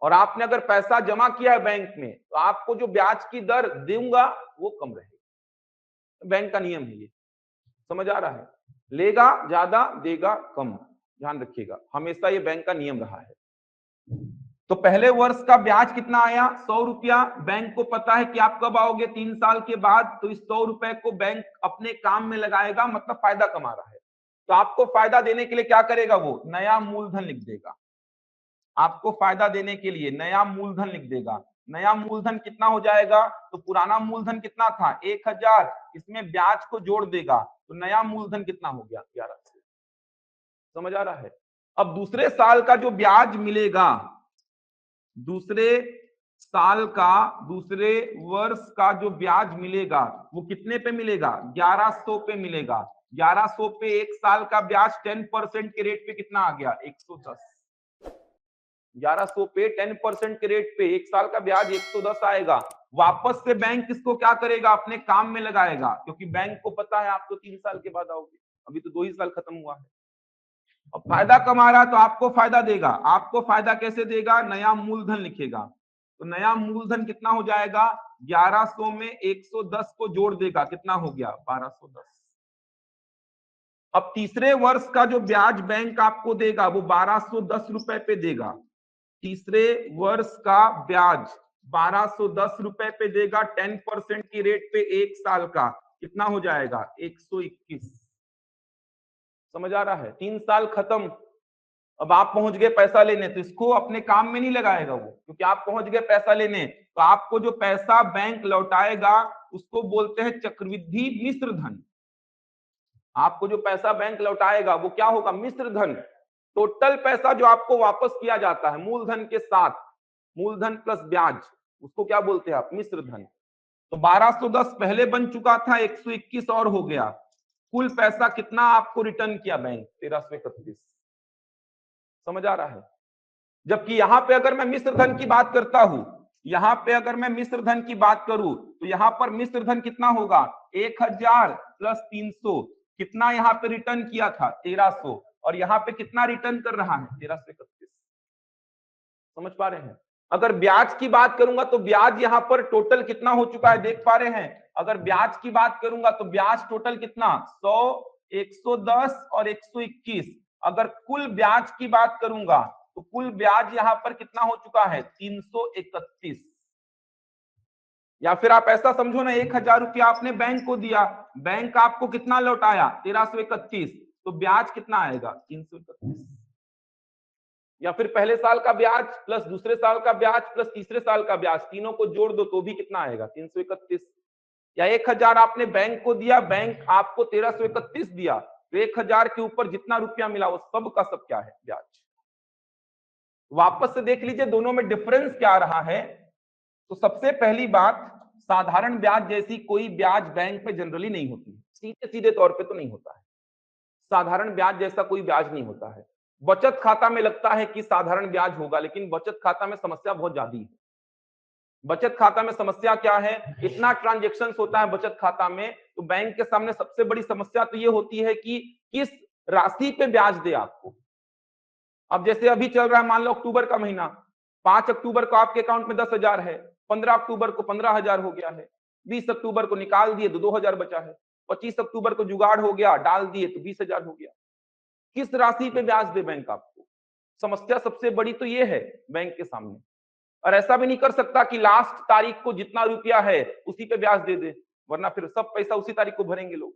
और आपने अगर पैसा जमा किया है बैंक में तो आपको जो ब्याज की दर दूंगा वो कम रहेगी। बैंक का नियम है ये। समझ आ रहा है? लेगा ज्यादा, देगा कम, ध्यान रखिएगा, हमेशा ये बैंक का नियम रहा है। तो पहले वर्ष का ब्याज कितना आया, 100 रुपया। बैंक को पता है कि आप कब आओगे, 3 साल के बाद, तो इस 100 रुपए को बैंक अपने काम में लगाएगा, मतलब फायदा कमा रहा है। तो आपको फायदा देने के लिए क्या करेगा, वो नया मूलधन लिख देगा। आपको फायदा देने के लिए नया मूलधन लिख देगा। नया मूलधन कितना हो जाएगा, तो पुराना मूलधन कितना था 1000, इसमें ब्याज को जोड़ देगा, तो नया मूलधन कितना हो गया, 1100। समझ आ रहा है? अब दूसरे साल का जो ब्याज मिलेगा, दूसरे साल का, दूसरे वर्ष का जो ब्याज मिलेगा वो कितने पे मिलेगा, 1100 पे मिलेगा। 1100 पे 1 साल का ब्याज 10% के रेट पे कितना आ गया, 110। 1100 पे 10% के रेट पे 1 साल का ब्याज 110 आएगा। वापस से बैंक इसको क्या करेगा, अपने काम में लगाएगा, क्योंकि बैंक को पता है आप तो 3 साल के बाद आओगे, अभी तो 2 ही साल खत्म हुआ है। अब फायदा कमा रहा तो आपको फायदा देगा। आपको फायदा कैसे देगा, नया मूलधन लिखेगा। तो नया मूलधन कितना हो जाएगा, 1100 में 110 को जोड़ देगा, कितना हो गया, 1210। अब तीसरे वर्ष का जो ब्याज बैंक आपको देगा वो 1210 रुपए पे देगा। तीसरे वर्ष का ब्याज 1210 रुपए पे देगा, 10% की रेट पे 1 साल का, कितना हो जाएगा, 121। समझ आ रहा है? 3 साल खत्म। अब आप पहुंच गए पैसा लेने, तो इसको अपने काम में नहीं लगाएगा वो, क्योंकि आप पहुंच गए पैसा लेने। तो आपको जो पैसा बैंक लौटाएगा उसको बोलते हैं चक्रवृद्धि मिश्र धन। आपको जो पैसा बैंक लौटाएगा वो क्या होगा, मिश्र धन। टोटल पैसा जो आपको वापस किया जाता है मूलधन के साथ, मूलधन प्लस ब्याज, उसको क्या बोलते हैं आप, मिश्र धन। तो 1210 पहले बन चुका था, 121 और हो गया। कुल पैसा कितना आपको रिटर्न किया बैंक, 1331। समझ आ रहा है? जबकि यहां पे अगर मैं मिश्र धन की बात करता हूं, यहां पे अगर मैं मिश्र धन की बात करूं तो यहां पर मिश्र धन कितना होगा, 1000 प्लस 300, कितना यहां पे रिटर्न किया था 1300, और यहां पे कितना रिटर्न कर रहा है 1331। समझ पा रहे हैं। अगर ब्याज की बात करूंगा तो ब्याज यहां पर टोटल कितना हो चुका है देख पा रहे हैं। अगर ब्याज की बात करूंगा तो ब्याज टोटल कितना 100, 110 और 121। अगर कुल ब्याज की बात करूंगा तो कुल ब्याज यहां पर कितना हो चुका है 331। या फिर आप ऐसा समझो ना, 1000 रुपया आपने बैंक को दिया, बैंक आपको कितना लौटाया 1331, तो ब्याज कितना आएगा 331। या फिर पहले साल का ब्याज प्लस दूसरे साल का ब्याज प्लस तीसरे साल का ब्याज, तीनों को जोड़ दो तो भी कितना आएगा 331। या 1000 आपने बैंक को दिया, बैंक आपको 1331 दिया, तो 1000 के ऊपर जितना रुपया मिला वो सब का सब क्या है ब्याज। वापस से देख लीजिए दोनों में डिफरेंस क्या आ रहा है। तो सबसे पहली बात, साधारण ब्याज जैसी कोई ब्याज बैंक में जनरली नहीं होती, सीधे सीधे तौर पे तो नहीं होता है। साधारण ब्याज जैसा कोई ब्याज नहीं होता है। बचत खाता में लगता है कि साधारण ब्याज होगा, लेकिन बचत खाता में समस्या बहुत ज्यादा है। बचत खाता में समस्या क्या है, इतना ट्रांजेक्शन होता है बचत खाता में, तो बैंक के सामने सबसे बड़ी समस्या तो ये होती है कि किस राशि पे ब्याज दे आपको। अब जैसे अभी चल रहा है, मान लो अक्टूबर का महीना, 5 अक्टूबर को आपके अकाउंट में 10,000 है, 15 अक्टूबर को 15,000 हो गया है, 20 अक्टूबर को निकाल दिए तो 2,000 बचा है, 25 अक्टूबर को जुगाड़ हो गया डाल दिए तो 20,000 हो गया। किस राशि पे ब्याज दे बैंक आपको, समस्या सबसे बड़ी तो ये है बैंक के सामने। और ऐसा भी नहीं कर सकता कि लास्ट तारीख को जितना रुपया है उसी पे ब्याज दे दे, वरना फिर सब पैसा उसी तारीख को भरेंगे लोग।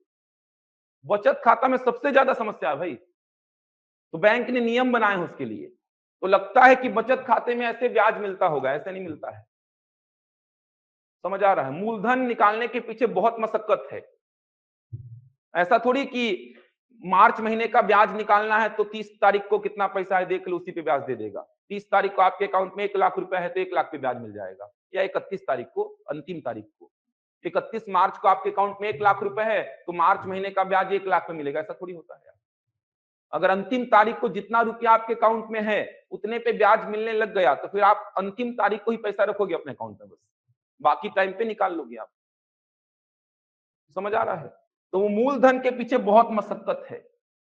बचत खाता में सबसे ज्यादा समस्या है भाई, तो बैंक ने नियम बनाए हैं उसके लिए। तो लगता है कि बचत खाते में ऐसे ब्याज मिलता होगा, ऐसे नहीं मिलता है। समझ आ रहा है, मूलधन निकालने के पीछे बहुत मशक्कत है। ऐसा थोड़ी कि मार्च महीने का ब्याज निकालना है तो 30 तारीख को कितना पैसा है देख लो उसी पे ब्याज दे देगा। 30 तारीख को आपके अकाउंट में 1 लाख रुपया है तो 1 लाख पे ब्याज मिल जाएगा, या 31 तारीख को, अंतिम तारीख को 31 मार्च को आपके अकाउंट में 1 लाख रुपए है तो मार्च महीने का ब्याज 1 लाख पे मिलेगा, ऐसा थोड़ी होता है। अगर अंतिम तारीख को जितना रुपया आपके अकाउंट में है उतने पे ब्याज मिलने लग गया तो फिर आप अंतिम तारीख को ही पैसा रखोगे अपने अकाउंट में, बस बाकी टाइम पे निकाल लोगे आप। समझ आ रहा है। तो वो मूलधन के पीछे बहुत मशक्कत है,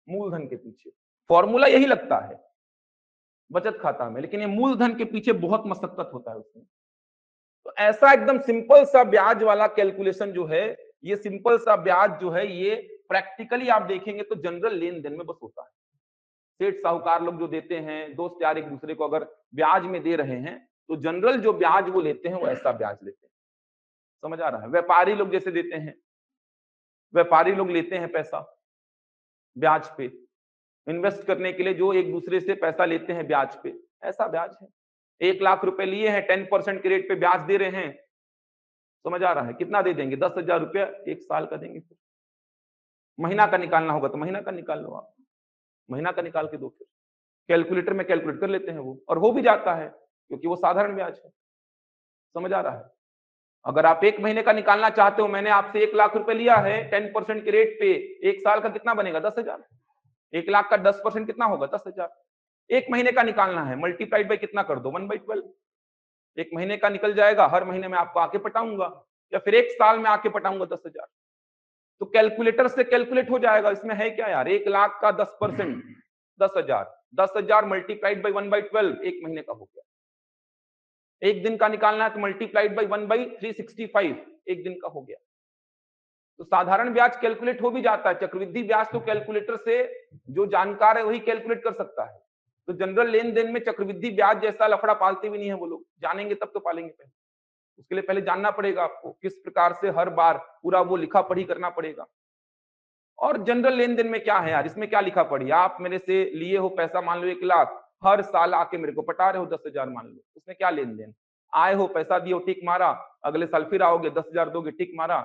मूलधन के पीछे फॉर्मूला यही लगता है बचत खाता में, लेकिन ये मूलधन के पीछे बहुत मशक्कत होता है उसमें। तो ऐसा एकदम सिंपल सा ब्याज वाला कैलकुलेशन जो है, ये सिंपल सा ब्याज जो है, ये प्रैक्टिकली आप देखेंगे तो जनरल लेन देन में बस होता है। सेठ साहूकार लोग जो देते हैं, दोस्त यार एक दूसरे को अगर ब्याज में दे रहे हैं तो जनरल जो ब्याज वो लेते हैं वो ऐसा ब्याज लेते हैं। समझ आ रहा है। व्यापारी लोग जैसे देते हैं, व्यापारी लोग लेते हैं पैसा ब्याज पे, इन्वेस्ट करने के लिए जो एक दूसरे से पैसा लेते हैं ब्याज पे, ऐसा ब्याज है। 1 लाख रुपए लिए हैं, 10% के रेट पे ब्याज दे रहे हैं। समझ आ रहा है। कितना दे देंगे 10,000 रुपया 1 साल का देंगे। फिर महीना का निकालना होगा तो महीना का निकाल लो आप, महीना का निकाल के दो। फिर कैलकुलेटर में कैलकुलेट कर लेते हैं वो, और हो भी जाता है क्योंकि वो साधारण ब्याज है। समझ आ रहा है। अगर आप 1 महीने का निकालना चाहते हो, मैंने आपसे 1 लाख रुपए लिया है 10% के रेट पे, 1 साल का कितना बनेगा 10,000। 1 लाख का 10% कितना होगा 10,000। 1 महीने का निकालना है, मल्टीप्लाइड बाई कितना कर दो 1/12। 1 महीने का निकल जाएगा, हर महीने में आपको आके पटाऊंगा, या फिर 1 साल में आके पटाऊंगा 10,000। तो कैलकुलेटर से कैलकुलेट हो जाएगा। इसमें है क्या यार, 1 लाख का 10% 10,000, 10,000 मल्टीप्लाइड बाई 1/12 1 महीने का हो गया। 1 दिन का निकालना है तो मल्टीप्लाइड बाई 1/365 1 दिन का हो गया। तो साधारण ब्याज कैलकुलेट हो भी जाता है, चक्रवृद्धि ब्याज तो कैलकुलेटर से जो जानकार है वही कैलकुलेट कर सकता है। तो जनरल लेन देन में चक्रवृद्धि ब्याज जैसा लफड़ा पालते भी नहीं है वो लोग, जानेंगे तब तो पालेंगे। पहले उसके लिए पहले जानना पड़ेगा आपको किस प्रकार से हर बार पूरा वो लिखा पढ़ी करना पड़ेगा। और जनरल लेन देन में क्या है यार, इसमें क्या लिखा पड़ी, आप मेरे से लिए हो पैसा मान लो 1 लाख, हर साल आके मेरे को पटा रहे हो 10,000 मान लो, उसमें क्या लेन देन। आए हो पैसा दिए हो टिक मारा, अगले साल फिर आओगे 10,000 दोगे टिक मारा,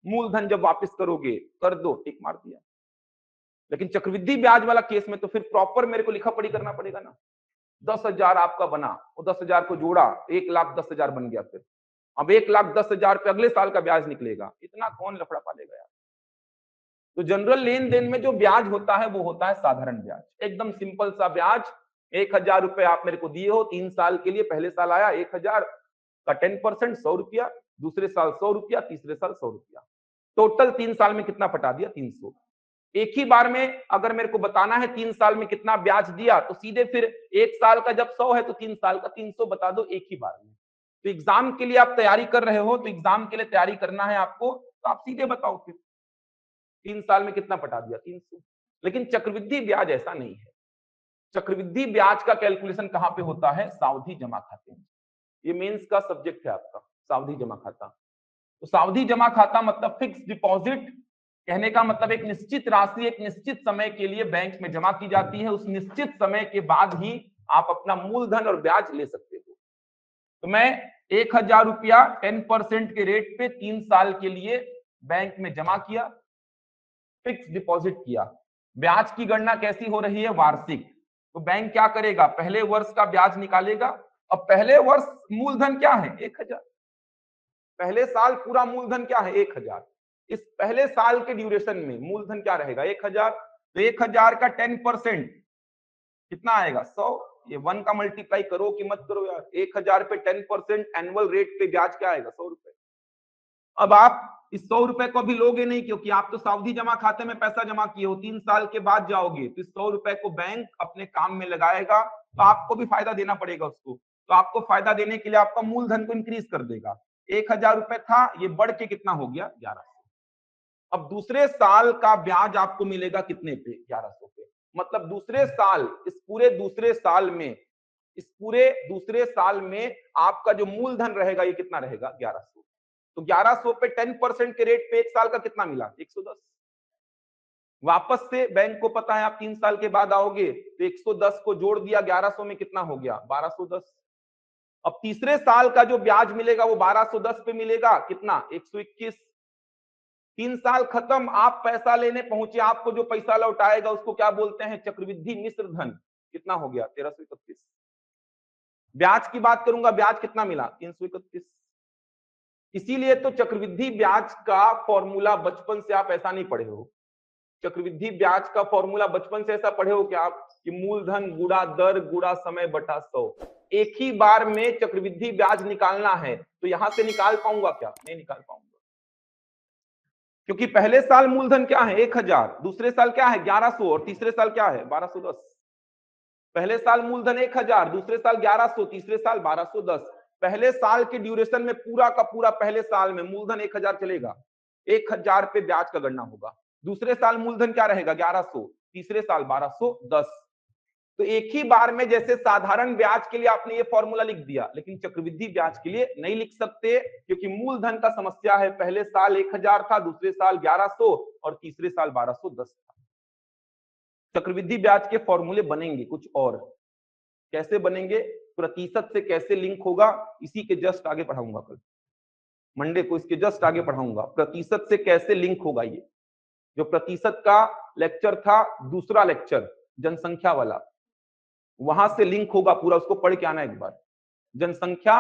मूलधन जब वापस करोगे कर दो टिक मार दिया। लेकिन चक्रवृद्धि ब्याज वाला केस में तो फिर प्रॉपर मेरे को लिखा पढ़ी करना पड़ेगा ना। 10,000 आपका बना, वो 10,000 को जोड़ा 1,10,000 बन गया। फिर अब 1,10,000 पे अगले साल का ब्याज निकलेगा, इतना कौन लफड़ा पालेगा यार। तो जनरल लेन देन में जो ब्याज होता है वो होता है साधारण ब्याज, एकदम सिंपल सा ब्याज, 1000 रुपए आप मेरे को दिए हो 3 साल के लिए, पहले साल आया 1000 का 10% 100 रुपया, दूसरे साल 100 रुपया, तीसरे साल 100 रुपया, टोटल 3 साल में कितना पटा दिया? 300। एक ही बार में अगर मेरे को बताना है 3 साल में कितना ब्याज दिया, तो सीधे फिर 1 साल का जब 100 है तो 3 साल का 300 बता दो एक ही बार में। तो एग्जाम के लिए आप तैयारी कर रहे हो, तो एग्जाम के लिए तैयारी करना है आपको, तो आप सीधे बताओ फिर 3 साल में कितना पटा दिया? 300। लेकिन चक्रवृद्धि ब्याज ऐसा नहीं है। चक्रवृद्धि ब्याज का कैलकुलेशन कहां पे होता है? सावधि जमा खाते में। ये मेंस का सब्जेक्ट है आपका, सावधि जमा खाता। तो सावधि जमा खाता मतलब फिक्स डिपॉजिट, कहने का मतलब एक निश्चित राशि एक निश्चित समय के लिए बैंक में जमा की जाती है, उस निश्चित समय के बाद ही आप अपना मूलधन और ब्याज ले सकते हो। तो मैं 1000 रुपया 10% के रेट पे 3 साल के लिए बैंक में जमा किया, फिक्स डिपॉजिट किया। ब्याज की गणना कैसी हो रही है? वार्षिक। तो बैंक क्या करेगा? पहले वर्ष का ब्याज निकालेगा। अब पहले वर्ष मूलधन क्या है? 1000। पहले साल पूरा मूलधन क्या है? 1000। इस पहले साल के ड्यूरेशन में मूलधन क्या रहेगा? 1000। तो 1000 का 10% कितना आएगा? 100। ये 1 का मल्टीप्लाई करो कि मत करो यार। 1000 पे 10% एनुअल रेट पे ब्याज क्या आएगा? 100 रुपए। अब आप इस 100 रुपए को अभी लोगे नहीं, क्योंकि आप तो सावधि जमा खाते में पैसा जमा किए हो, 3 साल के बाद जाओगे तो इस 100 रुपए को बैंक अपने काम में लगाएगा, तो आपको भी फायदा देना पड़ेगा उसको। तो आपको फायदा देने के लिए आपका मूलधन को इंक्रीज कर देगा। 1000 रुपए था, ये बढ़ के कितना हो गया? 1100। अब दूसरे साल का ब्याज आपको मिलेगा कितने पे? 1100 पे। मतलब दूसरे साल, इस पूरे दूसरे साल में, इस पूरे दूसरे साल में आपका जो मूलधन रहेगा ये कितना रहेगा? 1100। तो 1100 पे 10% के रेट पे 1 साल का कितना मिला? 110। वापस से बैंक को पता है आप 3 साल के बाद आओगे, तो 110 को जोड़ दिया 1100 में, कितना हो गया? 1210। अब तीसरे साल का जो ब्याज मिलेगा वो 1210 पे मिलेगा, कितना? 121। 3 साल खत्म, आप पैसा लेने पहुंचे, आपको जो पैसा लौटाएगा उसको क्या बोलते हैं? चक्रवृद्धि मिश्र धन। कितना हो गया? 1331। ब्याज की बात करूंगा, ब्याज कितना मिला? 331। इसीलिए तो चक्रवृद्धि ब्याज का फॉर्मूला बचपन से आप ऐसा नहीं पढ़े हो। चक्रवृद्धि ब्याज का फॉर्मूला बचपन से ऐसा पढ़े हो कि आप कि मूलधन गुणा दर गुणा समय बटा 100। एक ही बार में चक्रवृद्धि ब्याज निकालना है, तो यहां से निकाल पाऊंगा क्या? नहीं निकाल पाऊंगा, क्योंकि पहले साल मूलधन क्या है? 1000, दूसरे साल क्या है? 1100, और तीसरे साल क्या है? 1210। पहले साल मूलधन 1000, दूसरे साल 1100, तीसरे साल 1210। पहले साल के ड्यूरेशन में पूरा का पूरा पहले साल में मूलधन 1000 चलेगा, 1000 पे ब्याज का गणना होगा। दूसरे साल मूलधन क्या रहेगा? 1100, तीसरे साल 1210। तो एक ही बार में, जैसे साधारण ब्याज के लिए आपने ये फॉर्मूला लिख दिया, लेकिन चक्रवृद्धि ब्याज के लिए नहीं लिख सकते, क्योंकि मूलधन का समस्या है। पहले साल 1000 था, दूसरे साल 1100 और तीसरे साल 1210 था। चक्रवृद्धि ब्याज के फॉर्मूले बनेंगे कुछ और। कैसे बनेंगे? प्रतिशत से कैसे लिंक होगा, इसी के जस्ट आगे पढ़ाऊंगा कल मंडे को, इसके जस्ट आगे पढ़ाऊंगा प्रतिशत से कैसे लिंक होगा। ये जो प्रतिशत का लेक्चर था, दूसरा लेक्चर जनसंख्या वाला, वहां से लिंक होगा पूरा, उसको पढ़ के आना एक बार। जनसंख्या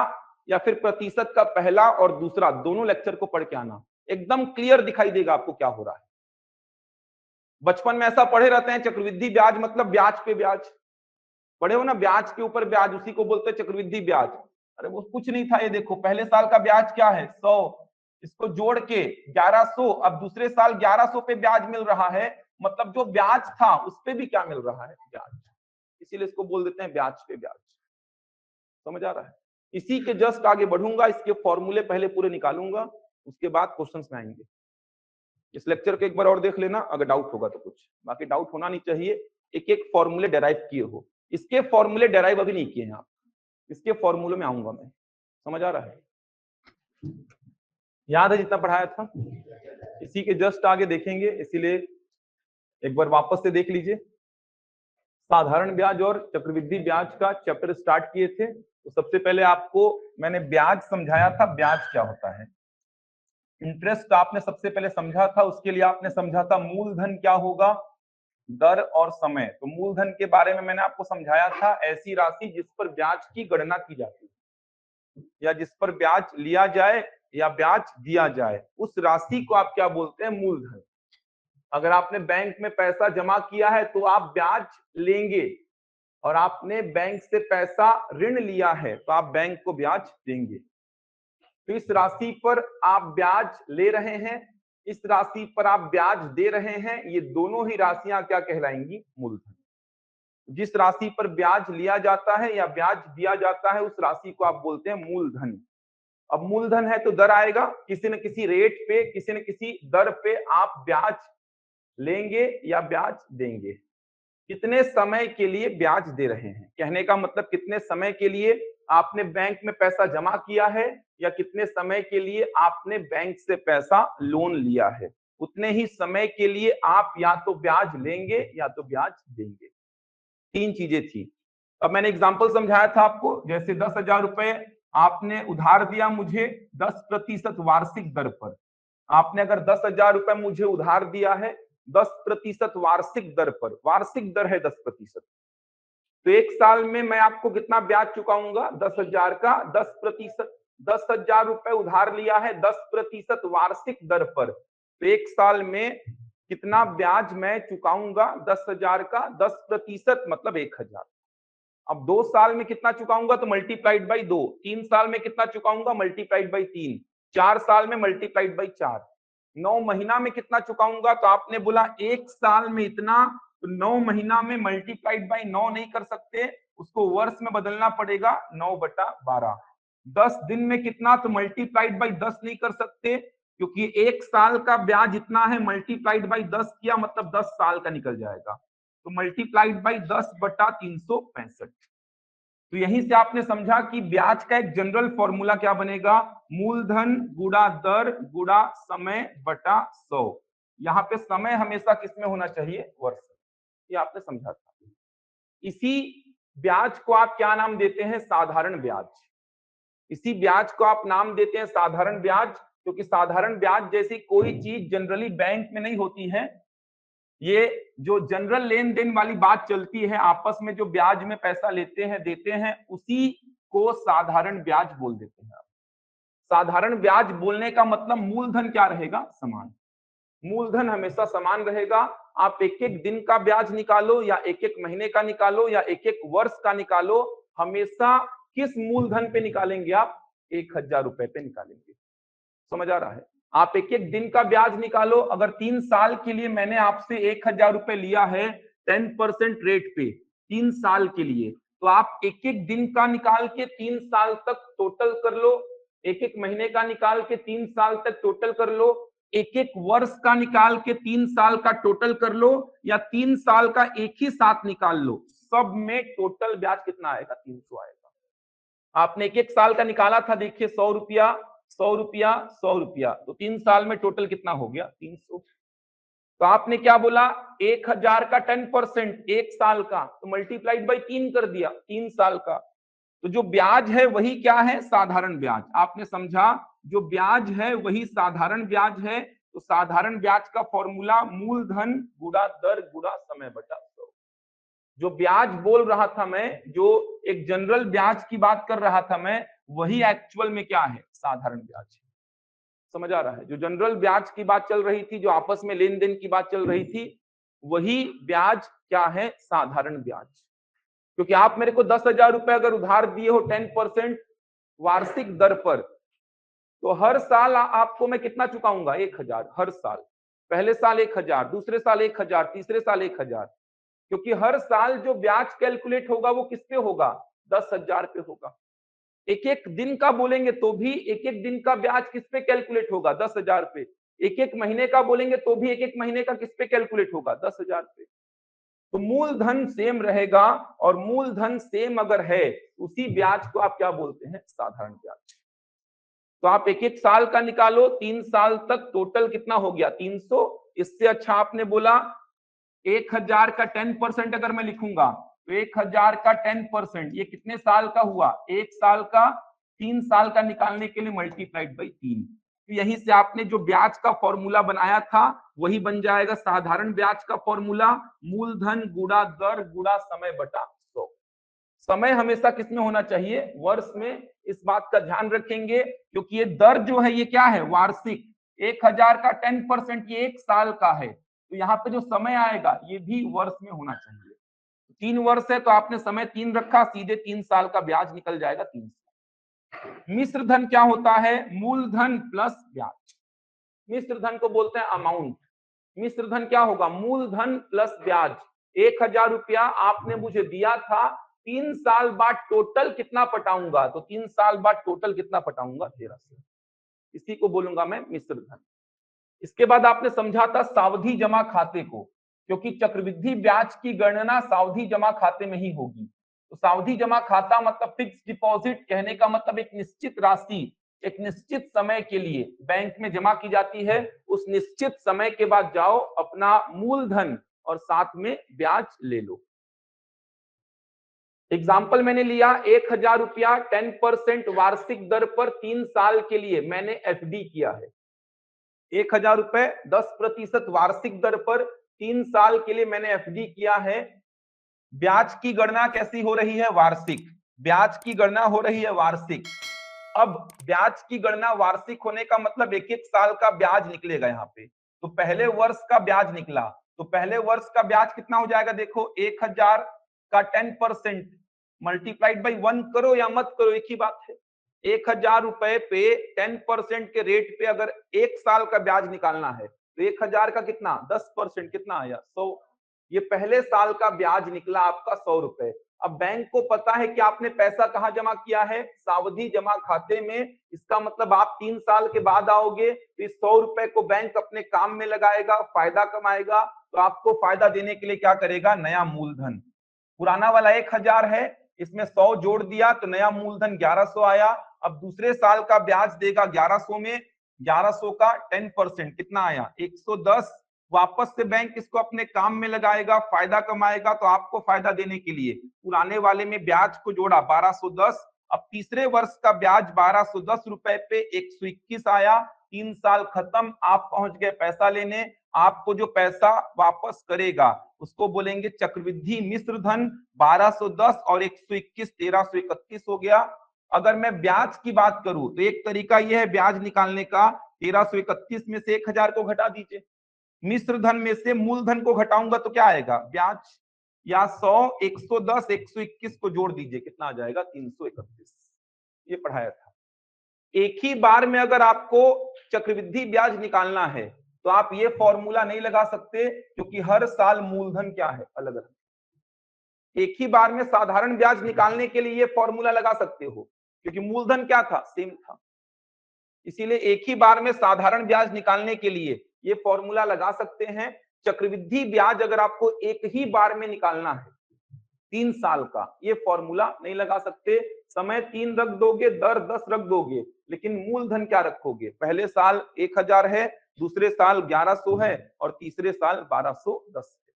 या फिर प्रतिशत का पहला और दूसरा दोनों लेक्चर को पढ़ के आना, एकदम क्लियर दिखाई देगा आपको क्या हो रहा है। बचपन में ऐसा पढ़े रहते हैं, चक्रवृद्धि ब्याज मतलब ब्याज पे ब्याज, पढ़े हो ना, ब्याज के ऊपर ब्याज, उसी को बोलते हैं चक्रवृद्धि ब्याज। अरे वो कुछ नहीं था, ये देखो पहले साल का ब्याज क्या है? 100, इसको जोड़ के 1100। अब दूसरे साल 1100 पे ब्याज मिल रहा है, मतलब जो ब्याज था उस पे भी क्या मिल रहा है? ब्याज। इसीलिए इसको बोल देते हैं ब्याज पे ब्याज। समझ आ रहा है? इसी के जस्ट आगे बढ़ूंगा, इसके फॉर्मूले पहले पूरे निकालूंगा, उसके बाद क्वेश्चंस में आएंगे। इस लेक्चर को एक बार और देख लेना, अगर डाउट होगा तो कुछ, बाकी डाउट होना नहीं चाहिए। एक एक फॉर्मूले डेराइव किए हो, इसके फॉर्मूले डेराइव अभी नहीं किए हैं आप, इसके फॉर्मूले में आऊंगा मैं। समझ आ रहा है? याद है जितना पढ़ाया था? इसी के जस्ट आगे देखेंगे, इसीलिए एक बार वापस से देख लीजिए। साधारण ब्याज और चक्रवृद्धि ब्याज का चैप्टर स्टार्ट किए थे, तो सबसे पहले आपको मैंने ब्याज समझाया था, ब्याज क्या होता है। इंटरेस्ट आपने सबसे पहले समझा था, उसके लिए आपने समझा था मूलधन क्या होगा, दर और समय। तो मूलधन के बारे में मैंने आपको समझाया था, ऐसी राशि जिस पर ब्याज की गणना की जाती है, या जिस पर ब्याज लिया जाए या ब्याज दिया जाए, उस राशि को आप क्या बोलते हैं? मूलधन। अगर आपने बैंक में पैसा जमा किया है तो आप ब्याज लेंगे, और आपने बैंक से पैसा ऋण लिया है तो आप बैंक को ब्याज देंगे। तो इस राशि पर आप ब्याज ले रहे हैं, इस राशि पर आप ब्याज दे रहे हैं, ये दोनों ही राशियां क्या कहलाएंगी? मूलधन। जिस राशि पर ब्याज लिया जाता है या ब्याज दिया जाता है उस राशि को आप बोलते हैं मूलधन। अब मूलधन है तो दर आएगा, किसी न किसी रेट पे, किसी न किसी दर पे आप ब्याज लेंगे या ब्याज देंगे। कितने समय के लिए ब्याज दे रहे हैं, कहने का मतलब कितने समय के लिए आपने बैंक में पैसा जमा किया है या कितने समय के लिए आपने बैंक से पैसा लोन लिया है, उतने ही समय के लिए आप या तो ब्याज लेंगे या तो ब्याज देंगे। तीन चीजें थी। अब मैंने एग्जांपल समझाया था आपको, जैसे 10,000 रुपए आपने उधार दिया मुझे 10% वार्षिक दर पर। आपने अगर 10,000 रुपए मुझे उधार दिया है 10% वार्षिक दर पर, वार्षिक दर है 10%, तो एक साल में मैं आपको कितना ब्याज चुकाऊंगा? 10,000 का 10%। 10,000 रुपए उधार लिया है 10% वार्षिक दर पर, तो एक साल में कितना ब्याज मैं चुकाऊंगा? 10,000 का 10% मतलब 1,000। अब 2 साल में कितना चुकाऊंगा? तो मल्टीप्लाइड बाई 2। 3 साल में कितना चुकाऊंगा? Multiplied by 3। 4 साल में मल्टीप्लाइड बाई 4। 9 महीना में कितना चुकाऊंगा? तो आपने बोला 1 साल में इतना, तो 9 महीना में मल्टीप्लाइड बाई 9 नहीं कर सकते, उसको वर्ष में बदलना पड़ेगा 9/12। 10 दिन में कितना? तो मल्टीप्लाइड बाई 10 नहीं कर सकते, क्योंकि 1 साल का ब्याज इतना है, मल्टीप्लाइड बाई 10 किया मतलब 10 साल का निकल जाएगा, तो मल्टीप्लाइड बाई 10/365। तो यहीं से आपने समझा कि ब्याज का एक जनरल फॉर्मूला क्या बनेगा? मूलधन गुणा दर गुणा समय बटा 100। यहाँ पे समय हमेशा किसमें होना चाहिए? वर्ष। ये आपने समझा था। इसी ब्याज को आप क्या नाम देते हैं? साधारण ब्याज। इसी ब्याज को आप नाम देते हैं साधारण ब्याज, क्योंकि साधारण ब्याज जैसी कोई चीज जनरली बैंक में नहीं होती है। ये जो जनरल लेन देन वाली बात चलती है, आपस में जो ब्याज में पैसा लेते हैं देते हैं, उसी को साधारण ब्याज बोल देते हैं। साधारण ब्याज बोलने का मतलब मूलधन क्या रहेगा? समान। मूलधन हमेशा समान रहेगा। आप एक एक दिन का ब्याज निकालो या एक एक महीने का निकालो या एक एक वर्ष का निकालो, हमेशा किस मूलधन पे निकालेंगे आप? 1,000 रुपए पे निकालेंगे। समझ आ रहा है? आप एक एक दिन का ब्याज निकालो, अगर 3 साल के लिए मैंने आपसे 1,000 रुपए लिया है 10% रेट पे 3 साल के लिए, तो आप एक एक दिन का निकाल के 3 साल तक टोटल कर लो, एक एक महीने का निकाल के 3 साल तक टोटल कर लो, एक एक वर्ष का निकाल के 3 साल का टोटल कर लो, या 3 साल का एक ही साथ निकाल लो, सब में टोटल ब्याज कितना आएगा? 300 आएगा। आपने एक एक साल का निकाला था, देखिए 100 रुपया 100 रुपया 100 रुपया, तो 3 साल में टोटल कितना हो गया? 300। तो आपने क्या बोला? 1,000 का 10% एक साल का, तो मल्टीप्लाइड बाई 3 कर दिया, 3 साल का। तो जो ब्याज है वही क्या है? साधारण ब्याज। आपने समझा? जो ब्याज है वही साधारण ब्याज है। तो साधारण ब्याज का फॉर्मूला मूलधन गुणा दर गुणा समय बटा 100। जो ब्याज बोल रहा था मैं, जो एक जनरल ब्याज की बात कर रहा था मैं, वही एक्चुअल में क्या है? साधारण ब्याज है। समझ आ रहा है? जो जनरल ब्याज की बात चल रही थी, जो आपस में लेन देन की बात चल रही थी, वही ब्याज क्या है? साधारण ब्याज। क्योंकि आप मेरे को 10,000 रुपए अगर उधार दिए हो 10% वार्षिक दर पर, तो हर साल आपको मैं कितना चुकाऊंगा? 1,000 हर साल। पहले साल 1,000, दूसरे साल 1,000, तीसरे साल 1,000, क्योंकि हर साल जो ब्याज कैलकुलेट होगा वो किस पे होगा? 10,000 पे होगा। एक एक दिन का बोलेंगे तो भी एक एक दिन का ब्याज किस पे कैलकुलेट होगा? 10,000 पे। एक एक महीने का बोलेंगे तो भी एक एक महीने का किस पे कैलकुलेट होगा? 10,000 पे। तो मूलधन सेम रहेगा, और मूलधन सेम अगर है उसी ब्याज को आप क्या बोलते हैं? साधारण ब्याज। तो आप एक एक साल का निकालो, 3 साल तक टोटल कितना हो गया? 300। इससे अच्छा आपने बोला 1,000 का 10% अगर मैं लिखूंगा, तो 1,000 का 10% ये कितने साल का हुआ? 1 साल का। 3 साल का निकालने के लिए मल्टीप्लाइड बाई 3। तो यहीं से आपने जो ब्याज का फॉर्मूला बनाया था वही बन जाएगा साधारण ब्याज का फॉर्मूला, मूलधन गुणा दर गुणा समय बटा 100। समय हमेशा किसमें होना चाहिए? वर्ष में। इस बात का ध्यान रखेंगे, क्योंकि ये दर जो है ये क्या है? वार्षिक। 1,000 का 10% ये 1 साल का है, तो यहाँ पे जो समय आएगा ये भी वर्ष में होना चाहिए। 3 वर्ष है तो आपने समय 3 रखा, सीधे 3 साल का ब्याज निकल जाएगा 3 साल। मिश्र धन क्या होता है? मूलधन प्लस ब्याज। मिश्र धन को बोलते हैं अमाउंट। मिश्र धन क्या होगा? मूलधन प्लस ब्याज। 1000 रुपया आपने मुझे दिया था, 3 साल बाद टोटल कितना पटाऊंगा? तो 3 साल बाद टोटल कितना पटाऊंगा? 1300। इसी को बोलूंगा मैं मिश्र धन। इसके बाद आपने समझा था सावधि जमा खाते को, क्योंकि चक्रवृद्धि ब्याज की गणना सावधि जमा खाते में ही होगी। तो सावधि जमा खाता मतलब फिक्स डिपॉजिट, कहने का मतलब एक निश्चित राशि एक निश्चित समय के लिए बैंक में जमा की जाती है। उस निश्चित समय के बाद जाओ, अपना मूलधन और साथ में ब्याज ले लो। एग्जाम्पल मैंने लिया 1000 रुपया 10% वार्षिक दर पर 3 साल के लिए मैंने एफडी किया है। 1000 रुपए 10% वार्षिक दर पर 3 साल के लिए मैंने एफडी किया है। ब्याज की गणना कैसी हो रही है? वार्षिक। ब्याज की गणना हो रही है वार्षिक। अब ब्याज की गणना वार्षिक होने का मतलब एक एक साल का ब्याज निकलेगा यहाँ पे। तो पहले वर्ष का ब्याज निकला, तो पहले वर्ष का ब्याज कितना हो जाएगा? देखो 1000 का 10% मल्टीप्लाइड बाई 1 करो या मत करो, एक ही बात है। 1000 रुपए पे 10% के रेट पे अगर एक साल का ब्याज निकालना है तो 1000 का कितना? 10% कितना आया? 100। ये पहले साल का ब्याज निकला आपका 100 रुपए। अब बैंक को पता है कि आपने पैसा कहां जमा किया है? सावधि जमा खाते में। इसका मतलब आप 3 साल के बाद आओगे तो इस 100 रुपए को बैंक अपने काम में लगाएगा, फायदा कमाएगा। तो आपको फायदा देने के लिए क्या करेगा? नया मूलधन। पुराना वाला 1000 है, इसमें 100 जोड़ दिया तो नया मूलधन 1100 आया। अब दूसरे साल का ब्याज देगा 1100 में, 1100 का 10% कितना आया? 110। वापस से बैंक इसको अपने काम में लगाएगा, फायदा कमाएगा। तो आपको फायदा देने के लिए पुराने वाले में ब्याज को जोड़ा 1210। अब तीसरे वर्ष का ब्याज 1210 रुपए पे 121 आया। 3 साल खत्म, आप पहुंच गए पैसा लेने। आपको जो पैसा वापस करेगा उसको बोलेंगे चक्रवृद्धि मिश्र धन। 1210 और 121 1331 हो गया। अगर मैं ब्याज की बात करूं तो एक तरीका यह है ब्याज निकालने का, 1331 में से 1000 को घटा दीजिए। मिश्र धन में से मूलधन को घटाऊंगा तो क्या आएगा? ब्याज। या 100 110 121 को जोड़ दीजिए, कितना आ जाएगा? 331। ये पढ़ाया था। एक ही बार में अगर आपको चक्रवृद्धि ब्याज निकालना है तो आप ये फॉर्मूला नहीं लगा सकते, क्योंकि हर साल मूलधन क्या है? अलग अलग। एक ही बार में साधारण ब्याज निकालने के लिए ये फॉर्मूला लगा सकते हो, क्योंकि मूलधन क्या था? सेम था। इसीलिए एक ही बार में साधारण ब्याज निकालने के लिए ये फॉर्मूला लगा सकते हैं। चक्रवृद्धि ब्याज अगर आपको एक ही बार में निकालना है 3 साल का, ये फॉर्मूला नहीं लगा सकते। समय 3 रख दोगे, दर 10 रख दोगे, लेकिन मूलधन क्या रखोगे? पहले साल 1000 है, दूसरे साल 1100 है और तीसरे साल 1210 है।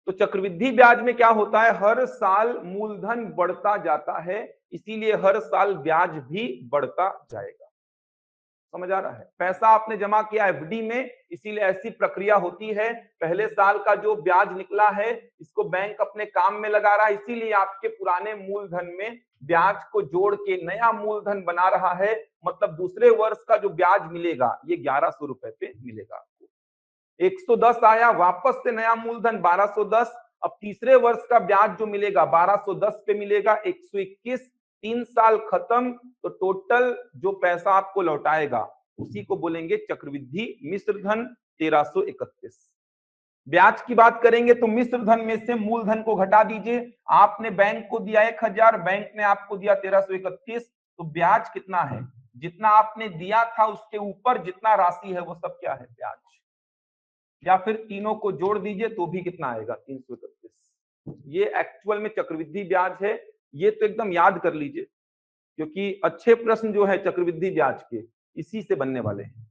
तो चक्रवृद्धि ब्याज में क्या होता है? हर साल मूलधन बढ़ता जाता है, इसीलिए हर साल ब्याज भी बढ़ता जाएगा। समझ आ रहा है? पैसा आपने जमा किया एफडी में, इसीलिए ऐसी प्रक्रिया होती है। पहले साल का जो ब्याज निकला है इसको बैंक अपने काम में लगा रहा है, इसीलिए आपके पुराने मूलधन में ब्याज को जोड़ के नया मूलधन बना रहा है। मतलब दूसरे वर्ष का जो ब्याज मिलेगा ये 1100 रुपए पे मिलेगा आपको। 110 आया, वापस से नया मूलधन 1210। अब तीसरे वर्ष का ब्याज जो मिलेगा 1210 पे मिलेगा 121। 3 साल खत्म, तो टोटल जो पैसा आपको लौटाएगा उसी को बोलेंगे चक्रवृद्धि मिश्र धन 1331। ब्याज की बात करेंगे तो मिश्र धन में से मूलधन को घटा दीजिए। आपने बैंक को दिया 1000, बैंक ने आपको दिया 1331, तो ब्याज कितना है? जितना आपने दिया था उसके ऊपर जितना राशि है वो सब क्या है? ब्याज। या फिर तीनों को जोड़ दीजिए तो भी कितना आएगा? 331। ये एक्चुअल में चक्रवृद्धि ब्याज है। ये तो एकदम याद कर लीजिए, क्योंकि अच्छे प्रश्न जो है चक्रवृद्धि ब्याज के इसी से बनने वाले हैं।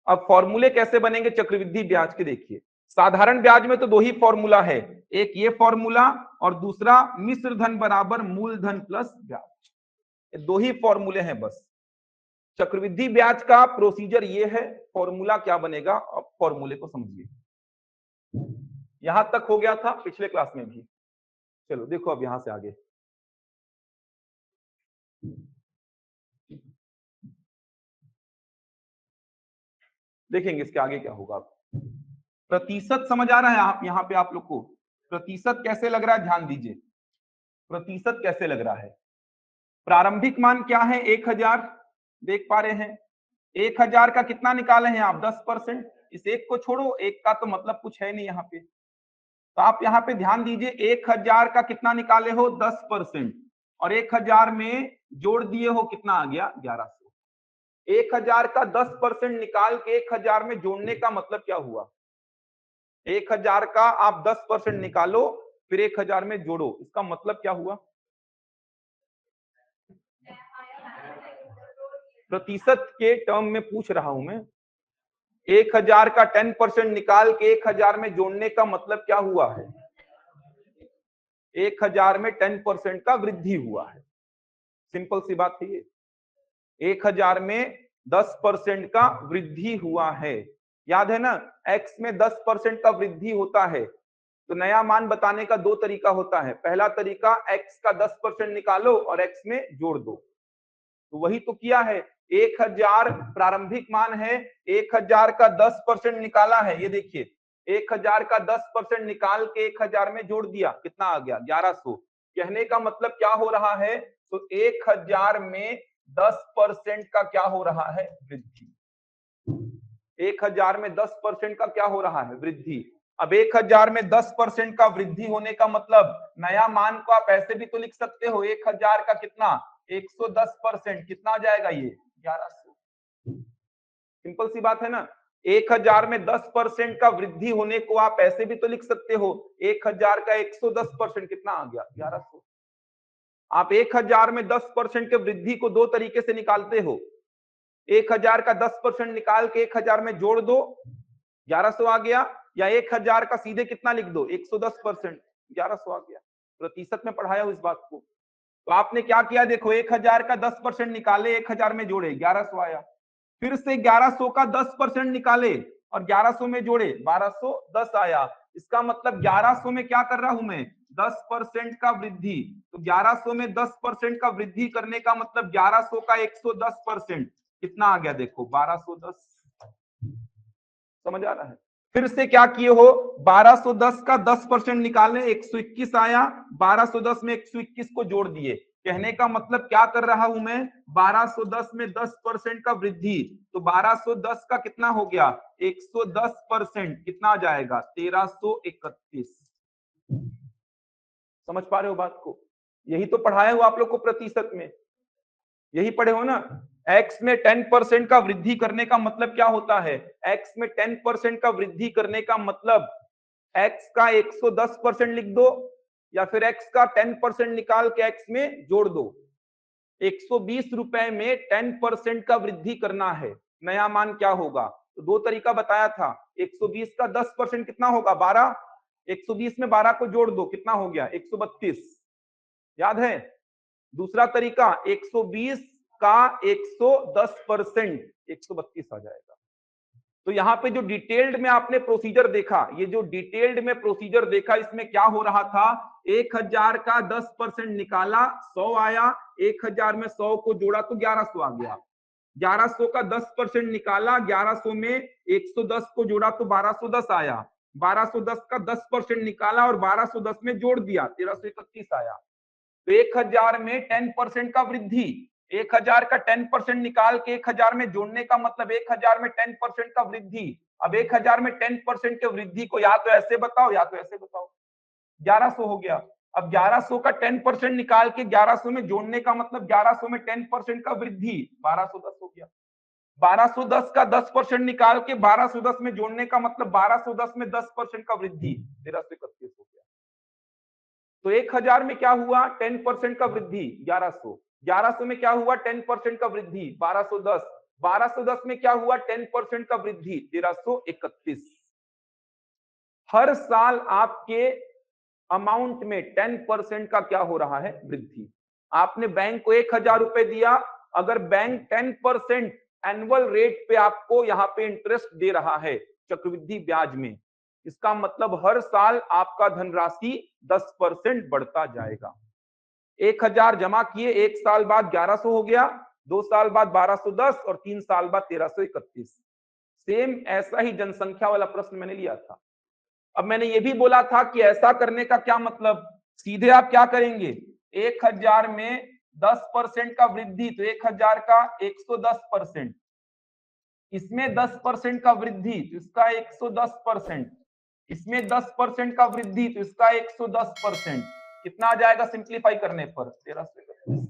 अब फॉर्मूले कैसे बनेंगे चक्रवृद्धि ब्याज के? देखिए, साधारण ब्याज में तो 2 ही फॉर्मूला है, एक ये फॉर्मूला और दूसरा मिश्र धन बराबर मूलधन प्लस ब्याज। 2 ही फॉर्मूले हैं बस। चक्रवृद्धि ब्याज का प्रोसीजर ये है। फॉर्मूला क्या बनेगा? अब फॉर्मूले को समझिए। यहां तक हो गया था पिछले क्लास में भी। चलो देखो अब यहां से आगे देखेंगे इसके आगे क्या होगा। प्रतिशत समझ आ रहा है आप यहां पे आप लोग को? प्रतिशत कैसे लग रहा है, ध्यान दीजिए, प्रतिशत कैसे लग रहा है। प्रारंभिक मान क्या है, 1000 देख पा रहे हैं। 1000 का कितना निकाले हैं आप, 10%। इस एक को छोड़ो, एक का तो मतलब कुछ है नहीं यहाँ पे, तो आप यहाँ पे ध्यान दीजिए, 1000 का कितना निकाले हो, 10%, और 1000 में जोड़ दिए हो, कितना आ गया, 1100। 1000 का 10% निकाल के 1000 में जोड़ने का मतलब क्या हुआ, 1000 का आप 10% निकालो, फिर 1000 में जोड़ो, इसका मतलब क्या हुआ, प्रतिशत के टर्म में पूछ रहा हूं मैं। 1000 का 10% निकाल के 1000 में जोड़ने का मतलब क्या हुआ है, 1000 में 10% का वृद्धि हुआ है। सिंपल सी बात है ये, 1000 में 10% का वृद्धि हुआ है। याद है ना, x में 10% का वृद्धि होता है तो नया मान बताने का दो तरीका होता है। पहला तरीका, x का 10% निकालो और x में जोड़ दो, तो वही तो किया है। 1000 प्रारंभिक मान है, 1000 का 10% निकाला है, ये देखिए 1000 का 10% निकाल के 1000 में जोड़ दिया, कितना आ गया, 1100। कहने का मतलब क्या हो रहा है, तो 1000 में 10% का क्या हो रहा है, वृद्धि। 1000 में 10% का क्या हो रहा है, वृद्धि। अब 1000 में 10% का वृद्धि होने का मतलब नया मान को आप ऐसे भी तो लिख सकते हो, 1000 का कितना, 110%, कितना आ जाएगा ये, 1100। सिंपल सी बात है ना। 1000 में 10% का वृद्धि होने को आप ऐसे भी तो लिख सकते हो, 1000 का 110%, कितना आ गया, 1100। आप 1000 में 10% के वृद्धि को दो तरीके से निकालते हो, 1000 का 10% निकाल के 1000 में जोड़ दो, 1100 आ गया, या 1000 का सीधे कितना लिख दो, 110%, 1100 आ गया। प्रतिशत में पढ़ाया हूं इस बात को। तो आपने क्या किया, देखो 1000 का 10% निकाले, 1000 में जोड़े, 1100 आया। फिर से 1100 का 10% निकाले और 1100 में जोड़े, 1210 आया। इसका मतलब 1100 में क्या कर रहा हूं मैं, 10% का वृद्धि। तो 1100 में 10% का वृद्धि करने का मतलब 1100 का 110%, कितना आ गया, देखो 1210। समझ आ रहा है। फिर से क्या किए हो, 1210 का 10% निकाले, 121 आया, 1210 में 121 को जोड़ दिए। कहने का मतलब क्या कर रहा हूं मैं, 1210 में 10% का वृद्धि, तो 1210 का कितना हो गया, 110%, कितना आ जाएगा, 1331। समझ पा रहे हो बात को, यही तो पढ़ाया हुआ आप लोग को प्रतिशत में, यही पढ़े हो ना। x में 10% का वृद्धि करने का मतलब क्या होता है, x में 10% का वृद्धि करने का मतलब x का 110% लिख दो, या फिर x का 10% निकाल के x में जोड़ दो। 120 रुपए में 10% का वृद्धि करना है, नया मान क्या होगा, तो दो तरीका बताया था। 120 का 10% कितना होगा, 12, 120 में 12 को जोड़ दो, कितना हो गया, 132, याद है। दूसरा तरीका, 120 का 110%, 132 आ जाएगा। तो यहाँ पे जो डिटेल्ड में आपने प्रोसीजर देखा, ये जो डिटेल्ड में प्रोसीजर देखा, इसमें क्या हो रहा था, 1000 का 10% निकाला, 100 आया, 1000 में 100 को जोड़ा तो 1100 आ गया। 1100 का 10% निकाला, 1100 में 110 को जोड़ा तो 1210 आया। 1210 का 10% निकाला और 1210 में जोड़ दिया, 1331 आया। तो 1000 में 10% का वृद्धि, 1000 का 10% निकाल के 1000 में जोड़ने का मतलब 1000 में 10% का वृद्धि। अब 1000 में 10% के वृद्धि को या तो ऐसे बताओ या तो ऐसे बताओ, 1100 हो गया। अब 1100 का 10% निकाल के 1100 में जोड़ने का मतलब 1100 में 10% का वृद्धि, 1210 हो गया। 1210 का 10% निकाल के 1210 में जोड़ने का मतलब 1210 में 10% का वृद्धि, 1331 हो गया। तो 1000 में क्या हुआ, 10% का वृद्धि, 1100। 1100 में क्या हुआ, 10% का वृद्धि, 1210। 1210 में क्या हुआ, 10% का वृद्धि, 1331। हर साल आपके अमाउंट में 10% का क्या हो रहा है, वृद्धि। आपने बैंक को 1000 रुपए दिया, अगर बैंक 10% एनुअल रेट पे आपको यहाँ पे इंटरेस्ट दे रहा है चक्रवृद्धि ब्याज में, इसका मतलब हर साल आपका धनराशि 10% बढ़ता जाएगा। 1000 जमा किए, एक साल बाद 1100 हो गया, 2 साल बाद 1210 और 3 साल बाद 1331। सेम ऐसा ही जनसंख्या वाला प्रश्न मैंने लिया था। अब मैंने ये भी बोला था कि ऐसा करने का क्या मतलब, सीधे आप क्या करेंगे, 1000 में 10% का वृद्धि, तो 1000 का 110%, इसमें 10% का वृद्धि तो इसका 110%, इसमें 10% का वृद्धि तो इसका 110%, कितना आ जाएगा सिंप्लीफाई करने पर 1331।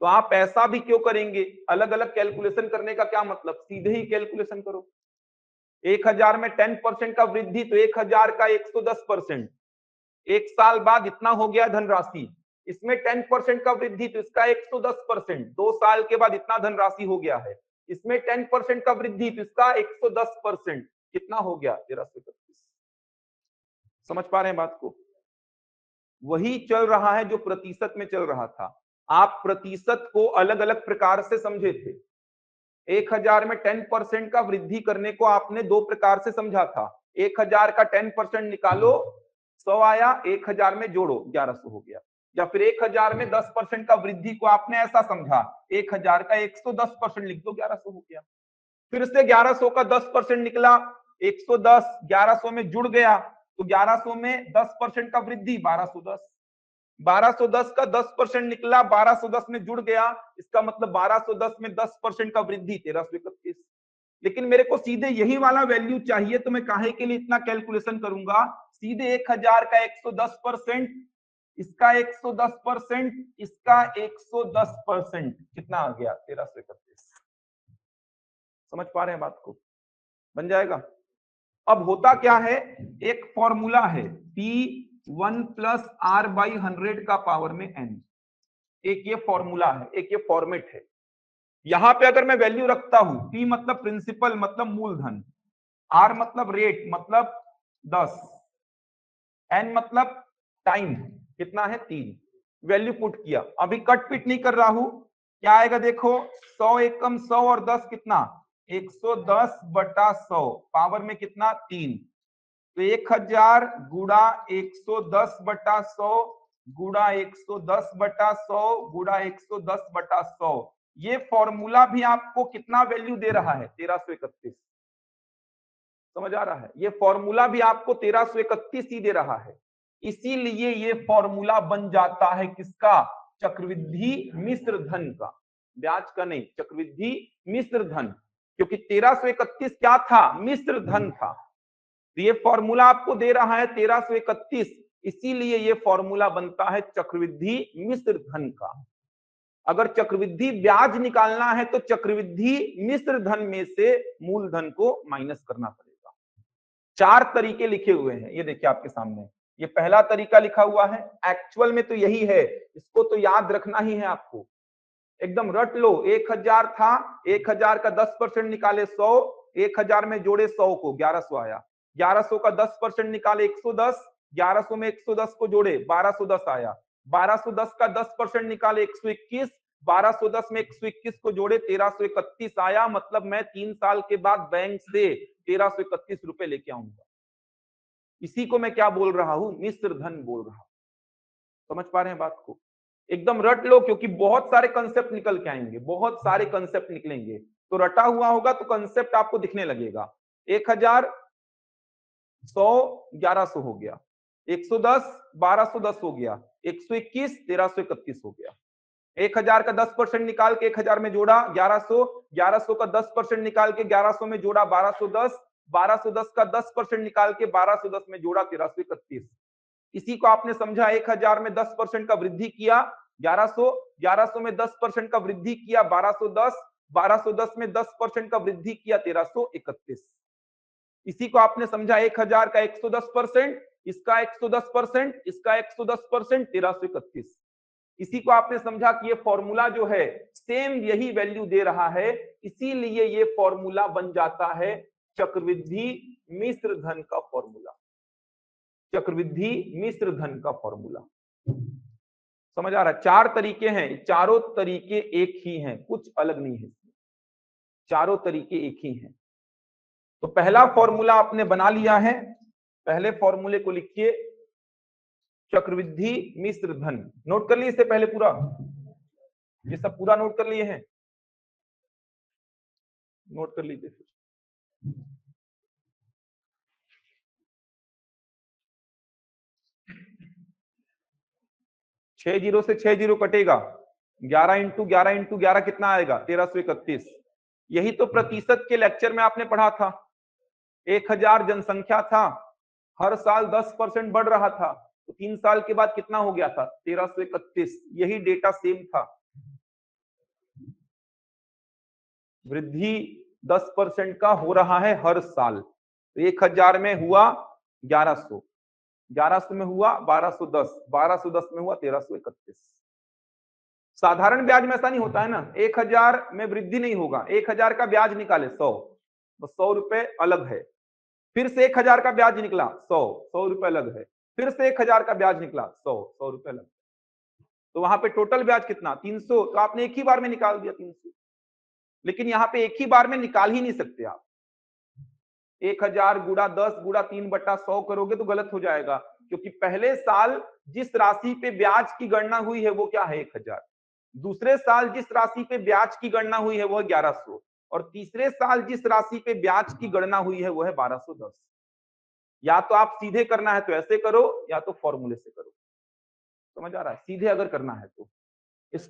तो आप ऐसा भी क्यों करेंगे, अलग अलग कैलकुलेशन करने का क्या मतलब, सीधे ही कैलकुलेशन करो। 1000 में 10% का वृद्धि तो 1000 का 110%, एक साल बाद इतना हो गया धनराशि, इसमें 10% का वृद्धि तो इसका 110%, 2 साल के बाद इतना धनराशि हो गया है, इसमें 10% का वृद्धि तो इसका 110%, कितना हो गया 1331। समझ पा रहे हैं बात को, वही चल रहा है जो प्रतिशत में चल रहा था। आप प्रतिशत को अलग अलग प्रकार से समझे थे। 1000 में 10% का वृद्धि करने को आपने दो प्रकार से समझा था, 1000 का 10% निकालो 100 आया, 1000 में जोड़ो 1100 हो गया, या फिर 1000 में 10% का वृद्धि को आपने ऐसा समझा, 1000 का 110% लिख दो 1100 हो गया। फिर से 1100 का 10% निकला, 110 1100 में जुड़ गया तो 1100 में 10% का वृद्धि 1210, 1210 का 10% निकला, 1210 में जुड़ गया, इसका मतलब 1210 में 10% का वृद्धि 1331। लेकिन मेरे को सीधे यही वाला वैल्यू चाहिए, तो मैं काहे के लिए इतना कैलकुलेशन करूंगा, सीधे 1000 का 110%, इसका 110%, इसका 110%, कितना आ गया 1331। समझ पा रहे हैं बात को, बन जाएगा। अब होता क्या है, एक फॉर्मूला है P1 प्लस R बाई 100 का पावर में n, एक ये फॉर्मूला है, एक ये फॉर्मेट है। यहां पे अगर मैं वैल्यू रखता हूं, P मतलब प्रिंसिपल मतलब मूलधन, R मतलब रेट मतलब 10, n मतलब टाइम कितना है 3, वैल्यू पुट किया, अभी कट पिट नहीं कर रहा हूं, क्या आएगा देखो, 100 एकम 100 और 10 कितना 110 बटा 100, पावर में कितना 3, तो 1000 गुड़ा 110 बटा 100 गुड़ा 110 बटा 100 गुड़ा 110 बटा 100, ये फॉर्मूला भी आपको कितना वैल्यू दे रहा है 1331। समझ आ रहा है, ये फॉर्मूला भी आपको 1331 ही दे रहा है, इसीलिए ये फॉर्मूला बन जाता है किसका, चक्रवृद्धि मिश्र धन का, ब्याज का नहीं, चक्रवृद्धि मिश्र धन, क्योंकि 1331 क्या था, मिश्र धन था। तो ये फॉर्मूला आपको दे रहा है 1331, इसीलिए ये फॉर्मूला बनता है चक्रवृद्धि मिश्र धन का। अगर चक्रवृद्धि ब्याज निकालना है तो चक्रवृद्धि मिश्र धन में से मूलधन को माइनस करना पड़ेगा। 4 तरीके लिखे हुए हैं, ये देखिए आपके सामने, ये पहला तरीका लिखा हुआ है, एक्चुअल में तो यही है, इसको तो याद रखना ही है आपको, एकदम रट लो। 1000 था, 1000 का 10% निकाले 100, 1000 में जोड़े 100 को 1100 आया, 1100 का 10% निकाले 110, 1100 में 110 को जोड़े 1210 आया, 1210 का 10% निकाले 121, 1210 में 121 को जोड़े 1331 आया, मतलब मैं 3 साल के बाद बैंक से 1331 रुपए लेके आऊंगा। इसी को मैं क्या बोल रहा हूं, मिश्र धन बोल रहा हूं। समझ पा रहे हैं बात को, एकदम रट लो, क्योंकि बहुत सारे कंसेप्ट निकल के आएंगे, बहुत सारे कंसेप्ट निकलेंगे, तो रटा हुआ होगा तो कंसेप्ट आपको दिखने लगेगा। 1000 100 1100 हो गया, 110 1210 हो गया, 121 1331 हो गया। 1000 का 10% निकाल के 1000 में जोड़ा 1100, 1100 का 10% निकाल के 1100 में जोड़ा 1210, 1210 का 10% निकाल के 1210 में जोड़ा 1331। इसी को आपने समझा, 1000 में 10% का वृद्धि किया 1100, 1100 में 10% का वृद्धि किया 1210, 1210 में 10% का वृद्धि किया 1331। इसी को आपने समझा 1000 का 110%, इसका 110%, इसका 110%, 1331। इसी को आपने समझा कि ये फॉर्मूला जो है सेम यही वैल्यू दे रहा है, इसीलिए ये फॉर्मूला बन जाता है चक्रवृद्धि मिश्र धन का फॉर्मूला, चक्रवृद्धि मिश्र धन का फॉर्मूला। समझ आ रहा है, 4 तरीके हैं, चारों तरीके एक ही हैं, कुछ अलग नहीं है, चारों तरीके एक ही हैं। तो पहला फॉर्मूला आपने बना लिया है, पहले फॉर्मूले को लिखिए चक्रवृद्धि मिश्र धन, नोट कर लिए इससे पहले पूरा, ये सब पूरा नोट कर लिए हैं, नोट कर लीजिए। 6 जीरो से 6 जीरो कटेगा, 11 इंटू 11 इंटू 11 कितना आएगा 1331। यही तो प्रतिशत के लेक्चर में आपने पढ़ा था। 1000 जनसंख्या था, हर साल 10% बढ़ रहा था, तो 3 साल के बाद कितना हो गया था 1331। यही डेटा सेम था। वृद्धि 10% का हो रहा है हर साल। 1000 में हुआ 1100, 1100 में हुआ 1210, 1210 में हुआ 1331। साधारण ब्याज में ऐसा नहीं होता है ना, 1000 में वृद्धि नहीं होगा। 1000 का ब्याज निकाले 100, बस 100 रुपए अलग है। फिर से 1000 का ब्याज निकला 100, 100 रुपए अलग है। फिर से 1000 का ब्याज निकला 100, 100 रुपए अलग है। तो वहां पे टोटल ब्याज कितना 300, तो आपने एक ही बार में निकाल दिया 300। लेकिन यहाँ पे एक ही बार में निकाल ही नहीं सकते आप। 1000 गुणा 10 गुणा 3/100 करोगे तो गलत हो जाएगा, क्योंकि पहले साल जिस राशि पे ब्याज की गणना हुई है वो क्या है 1000, दूसरे साल जिस राशि पे ब्याज की गणना हुई है वो है 1100, और तीसरे साल जिस राशि पे ब्याज की गणना हुई है वो है 1210। या तो आप सीधे करना है तो ऐसे करो, या तो फॉर्मूले से करो। समझ आ रहा है? सीधे अगर करना है तो इस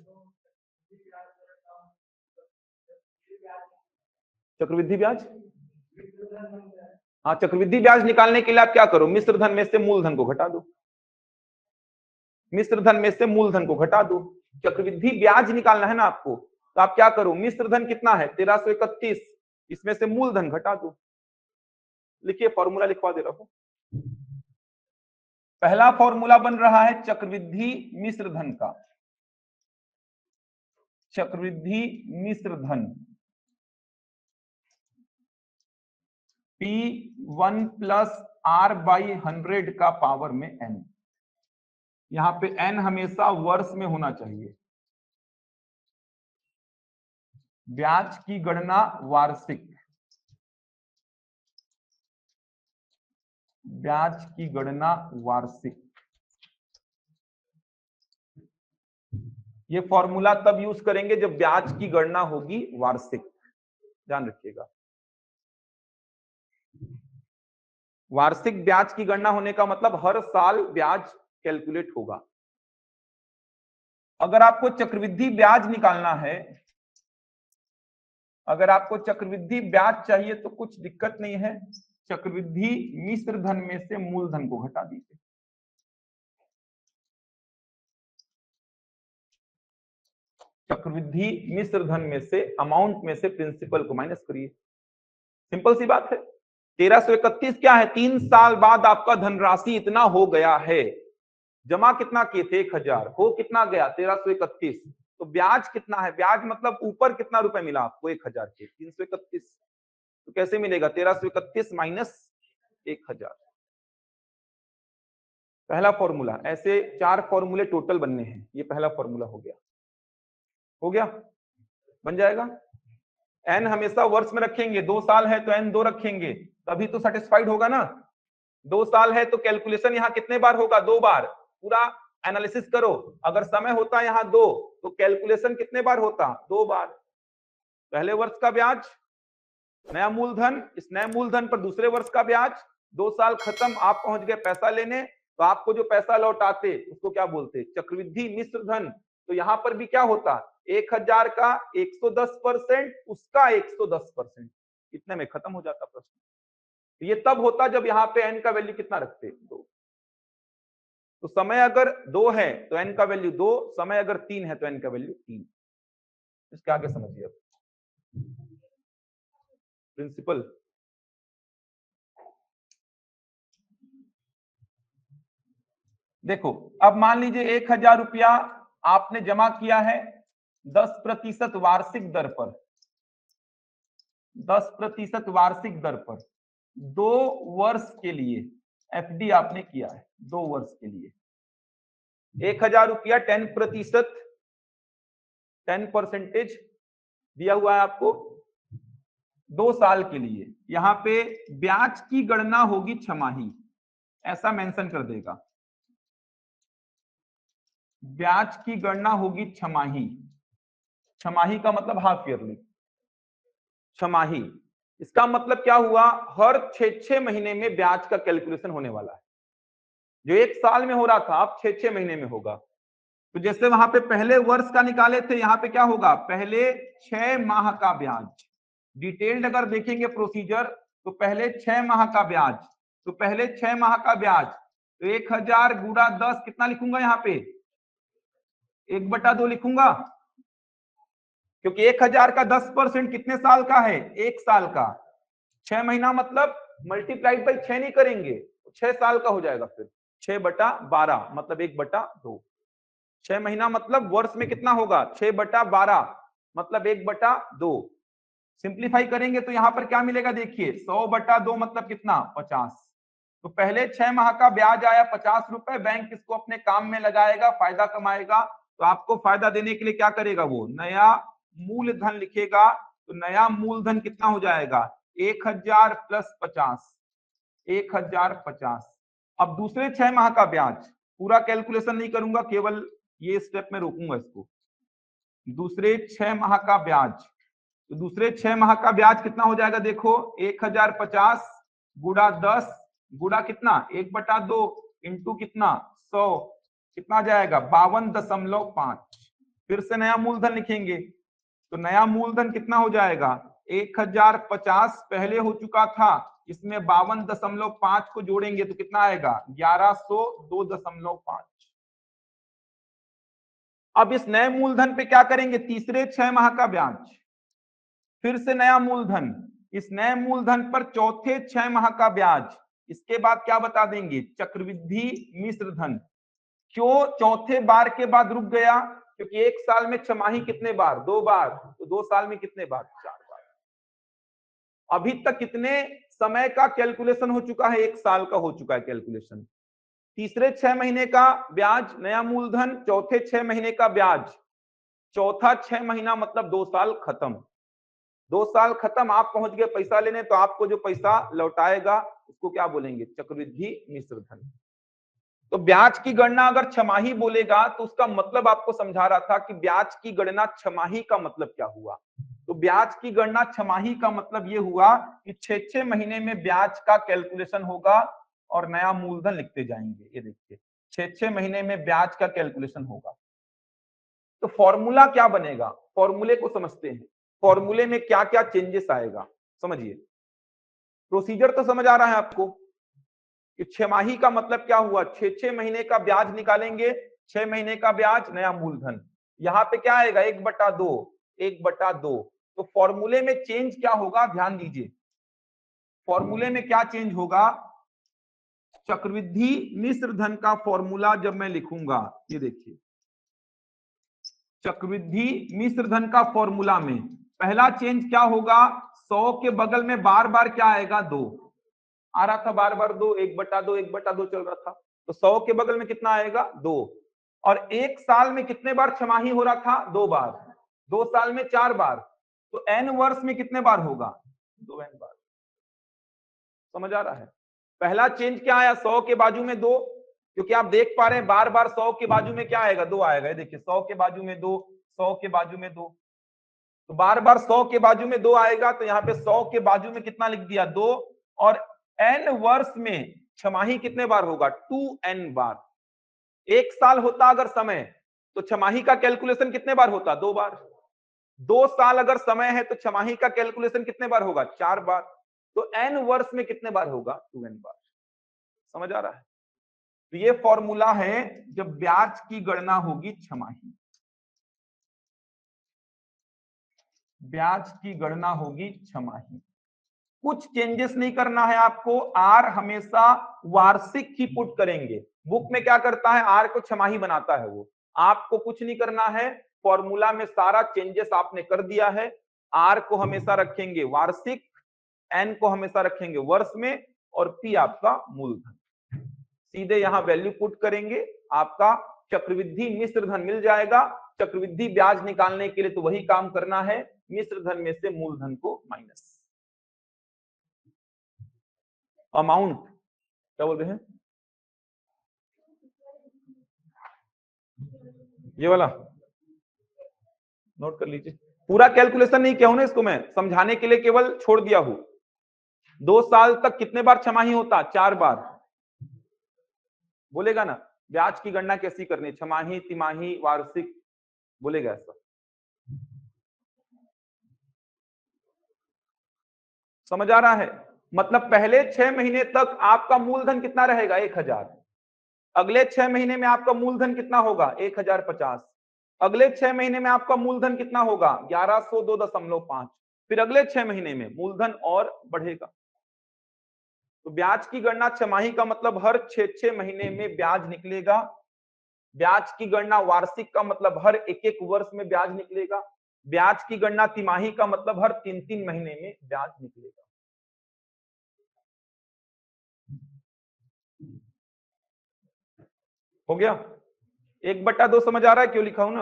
चक्रवृद्धि ब्याज, हाँ, चक्रवृद्धि ब्याज निकालने के लिए आप क्या करो, मिश्र धन में से मूलधन को घटा दो। मिश्र धन में से मूलधन को घटा दो। चक्रवृद्धि ब्याज निकालना है ना आपको, तो आप क्या करो, मिश्र धन कितना है 1331, इसमें से मूलधन घटा दो। लिखिए, फॉर्मूला लिखवा दे रहा हूं। पहला फॉर्मूला बन रहा है चक्रवृद्धि मिश्र धन का। चक्रवृद्धि मिश्र धन P1 प्लस R/100 का पावर में n। यहां पे n हमेशा वर्ष में होना चाहिए। ब्याज की गणना वार्षिक, ब्याज की गणना वार्षिक। ये फॉर्मूला तब यूज करेंगे जब ब्याज की गणना होगी वार्षिक, ध्यान रखिएगा। वार्षिक ब्याज की गणना होने का मतलब हर साल ब्याज कैलकुलेट होगा। अगर आपको चक्रवृद्धि ब्याज निकालना है, अगर आपको चक्रवृद्धि ब्याज चाहिए तो कुछ दिक्कत नहीं है, चक्रवृद्धि मिश्र धन में से मूलधन को घटा दीजिए। चक्रवृद्धि मिश्र धन में से अमाउंट में से प्रिंसिपल को माइनस करिए। सिंपल सी बात है। 1331 क्या है, 3 साल बाद आपका धनराशि इतना हो गया है। जमा कितना किए थे 1000, हो कितना गया 1331, तो ब्याज कितना है, ब्याज मतलब ऊपर कितना रुपए मिला आपको 1000 के 331, तो कैसे मिलेगा 1331 माइनस 1000। पहला फॉर्मूला, ऐसे 4 फॉर्मूले टोटल बनने हैं। ये पहला फॉर्मूला हो गया, हो गया, बन जाएगा। एन हमेशा वर्ष में रखेंगे, 2 साल है तो एन 2 रखेंगे, तभी तो सेटिस्फाइड होगा ना। 2 साल है तो कैलकुलेशन यहाँ कितने बार होगा, 2 बार। पूरा एनालिसिस करो, अगर समय होता यहाँ 2 तो कैलकुलेशन कितने बार होता, 2 बार। पहले वर्ष का ब्याज, नया मूलधन, इस नए मूलधन पर दूसरे वर्ष का ब्याज। 2 साल खत्म, आप पहुंच गए पैसा लेने, तो आपको जो पैसा लौटाते उसको क्या बोलते, चक्रवृद्धि मिश्र धन। तो यहां पर भी क्या होता, 1000 का 110%, उसका 110%, इतने में खत्म हो जाता प्रश्न। ये तब होता जब यहाँ पे एन का वैल्यू कितना रखते, 2। तो समय अगर 2 है तो एन का वैल्यू 2, समय अगर 3 है तो एन का वैल्यू 3। इसके आगे समझिए अब प्रिंसिपल। देखो, अब मान लीजिए 1000 रुपया आपने जमा किया है 10% वार्षिक दर पर, 10% वार्षिक दर पर 2 वर्ष के लिए एफडी आपने किया है, 2 वर्ष के लिए। 1000 रुपया 10% 10% दिया हुआ है आपको 2 साल के लिए। यहां पे ब्याज की गणना होगी छमाही, ऐसा मेंशन कर देगा, ब्याज की गणना होगी छमाही। छमाही का मतलब हाफ ईयरली, छमाही। इसका मतलब क्या हुआ, हर 6-6 महीने में ब्याज का कैलकुलेशन होने वाला है। जो 1 साल में हो रहा था अब 6-6 महीने में होगा। तो जैसे वहां पे पहले वर्ष का निकाले थे, यहाँ पे क्या होगा, पहले 6 माह का ब्याज। डिटेल्ड अगर देखेंगे प्रोसीजर तो पहले 6 माह का ब्याज, तो पहले 6 माह का ब्याज, तो 1000 गुणा 10 कितना लिखूंगा यहाँ पे, 1/2 लिखूंगा, क्योंकि 1000 का 10% कितने साल का है, 1 साल का। 6 महीना मतलब मल्टीप्लाइड बाई 6 नहीं करेंगे, 6 साल का हो जाएगा, फिर 6/12 मतलब 1/2। 6 महीना मतलब वर्ष में कितना होगा, 6/12 मतलब 1/2। सिंप्लीफाई करेंगे तो यहां पर क्या मिलेगा, देखिए 100/2 मतलब कितना, 50। तो पहले 6 माह का ब्याज आया 50 रुपए, बैंक इसको अपने काम में लगाएगा, फायदा कमाएगा। तो आपको फायदा देने के लिए क्या करेगा, वो नया मूलधन लिखेगा। तो नया मूलधन कितना हो जाएगा, 1000 प्लस 50, 1050। अब दूसरे 6 माह का ब्याज, पूरा कैलकुलेशन नहीं करूंगा, केवल ये स्टेप में रोकूंगा इसको। दूसरे 6 माह का ब्याज, तो दूसरे 6 माह का ब्याज कितना हो जाएगा, देखो 1050 गुणा 10 गुणा कितना, 1/2 इंटू कितना 100, कितना आ जाएगा 52.5। फिर से नया मूलधन लिखेंगे, तो नया मूलधन कितना हो जाएगा, 1050 पहले हो चुका था, इसमें 52.5 को जोड़ेंगे तो कितना आएगा, 1102.5। अब इस नए मूलधन पे क्या करेंगे, तीसरे 6 माह का ब्याज, फिर से नया मूलधन, इस नए मूलधन पर चौथे 6 माह का ब्याज। इसके बाद क्या बता देंगे, चक्रवृद्धि मिश्र धन। क्यों चौथे बार के बाद रुक गया, क्योंकि 1 साल में छमाही कितने बार, 2 बार, तो 2 साल में कितने बार, 4 बार। अभी तक कितने समय का कैलकुलेशन हो चुका है, 1 साल का हो चुका है कैलकुलेशन। तीसरे 6 महीने का ब्याज नया मूलधन, चौथे 6 महीने का ब्याज, चौथा 6 महीना मतलब 2 साल खत्म। 2 साल खत्म, आप पहुंच गए पैसा लेने, तो आपको जो पैसा लौटाएगा उसको क्या बोलेंगे, चक्रवृद्धि मिश्र धन। तो ब्याज की गणना अगर छमाही बोलेगा तो उसका मतलब आपको समझा रहा था कि ब्याज की गणना छमाही का मतलब क्या हुआ। तो ब्याज की गणना छमाही का मतलब ये हुआ कि 6-6 महीने में ब्याज का कैलकुलेशन होगा और नया मूलधन लिखते जाएंगे। ये देखिए 6-6 महीने में ब्याज का कैलकुलेशन होगा। तो फॉर्मूला क्या बनेगा, फॉर्मूले को समझते हैं, फॉर्मूले में क्या क्या चेंजेस आएगा समझिए। प्रोसीजर तो समझ आ रहा है आपको कि छमाही का मतलब क्या हुआ, 6-6 महीने का ब्याज निकालेंगे, 6 महीने का ब्याज नया मूलधन, यहाँ पे क्या आएगा 1/2, 1/2। तो फॉर्मूले में चेंज क्या होगा, ध्यान दीजिए फॉर्मूले में क्या चेंज होगा। चक्रवृद्धि मिश्र धन का फॉर्मूला जब मैं लिखूंगा, ये देखिए चक्रवृद्धि मिश्र धन का फॉर्मूला में पहला चेंज क्या होगा, 100 के बगल में बार बार क्या आएगा, 2 आ रहा था, बार बार 2, 1/2 1/2 चल रहा था, तो 100 के बगल में कितना आएगा, 2। और 1 साल में कितने बार छमाही हो रहा था, 2 बार, 2 साल में 4 बार, तो n वर्ष में कितने बार होगा, 2n बार। समझ आ रहा है। पहला चेंज क्या आया, 100 के बाजू में 2, क्योंकि आप देख पा रहे हैं बार बार 100 के बाजू में क्या आएगा, 2 आएगा। ये देखिए 100 के बाजू में 2, 100 के बाजू में 2, तो बार बार 100 के बाजू में 2 आएगा, तो यहाँ पे 100 के बाजू में कितना लिख दिया, 2। और n वर्ष में छमाही कितने बार होगा, 2n बार। 1 साल होता अगर समय तो छमाही का कैलकुलेशन कितने बार होता, 2 बार। 2 साल अगर समय है तो छमाही का कैलकुलेशन कितने बार होगा, 4 बार। तो n वर्ष में कितने बार होगा, 2n बार। समझ आ रहा है। तो ये फॉर्मूला है जब ब्याज की गणना होगी छमाही, ब्याज की गणना होगी छमाही। कुछ चेंजेस नहीं करना है आपको, आर हमेशा वार्षिक ही पुट करेंगे। बुक में क्या करता है, आर को छमाही बनाता है वो, आपको कुछ नहीं करना है। फॉर्मूला में सारा चेंजेस आपने कर दिया है। आर को हमेशा रखेंगे वार्षिक, एन को हमेशा रखेंगे वर्ष में, और पी आपका मूलधन। सीधे यहां वैल्यू पुट करेंगे, आपका चक्रवृद्धि मिश्र धन मिल जाएगा। चक्रवृद्धि ब्याज निकालने के लिए तो वही काम करना है, मिश्र धन में से मूलधन को माइनस। अमाउंट क्या बोल रहे हैं, ये वाला नोट कर लीजिए। पूरा कैलकुलेशन नहीं किया हूं ना, इसको मैं समझाने के लिए केवल छोड़ दिया हूं। 2 साल तक कितने बार छमाही होता, 4 बार बोलेगा ना। ब्याज की गणना कैसी करनी है, छमाही, तिमाही, वार्षिक, बोलेगा ऐसा? समझ आ रहा है? मतलब पहले 6 महीने तक आपका मूलधन कितना रहेगा, 1000। अगले 6 महीने में आपका मूलधन कितना होगा, 1050। अगले 6 महीने में आपका मूलधन कितना होगा, 1102.5। फिर अगले 6 महीने में मूलधन और बढ़ेगा। तो ब्याज की गणना छमाही का मतलब हर 6 महीने में ब्याज निकलेगा। ब्याज की गणना वार्षिक का मतलब हर एक वर्ष में ब्याज निकलेगा। ब्याज की गणना तिमाही का मतलब हर 3 महीने में ब्याज निकलेगा। हो गया? 1/2 समझ आ रहा है क्यों लिखा हूं ना?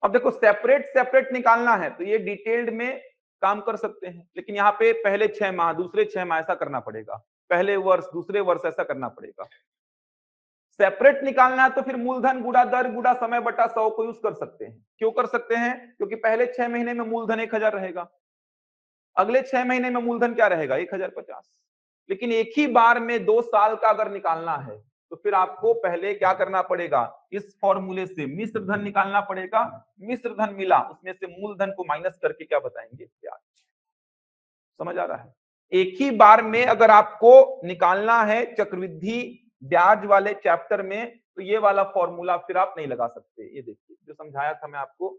अब देखो सेपरेट सेपरेट निकालना है तो ये डिटेल्ड में काम कर सकते हैं, लेकिन यहाँ पे पहले 6 माह, दूसरे 6 माह ऐसा करना पड़ेगा, पहले वर्ष, दूसरे वर्ष ऐसा करना पड़ेगा। सेपरेट निकालना है तो फिर मूलधन गुणा दर गुणा समय बटा 100 को यूज कर सकते हैं। क्यों कर सकते हैं? क्योंकि पहले 6 महीने में मूलधन 1000 रहेगा, अगले 6 महीने में मूलधन क्या रहेगा, 1050। लेकिन एक ही बार में 2 साल का अगर निकालना है तो फिर आपको पहले क्या करना पड़ेगा, इस फॉर्मूले से मिश्र धन निकालना पड़ेगा। मिश्र धन मिला, उसमें से मूलधन को माइनस करके क्या बताएंगे, ब्याज। समझ आ रहा है? एक ही बार में अगर आपको निकालना है चक्रवृद्धि ब्याज वाले चैप्टर में तो ये वाला फॉर्मूला फिर आप नहीं लगा सकते। ये देखिए जो समझाया था मैं आपको,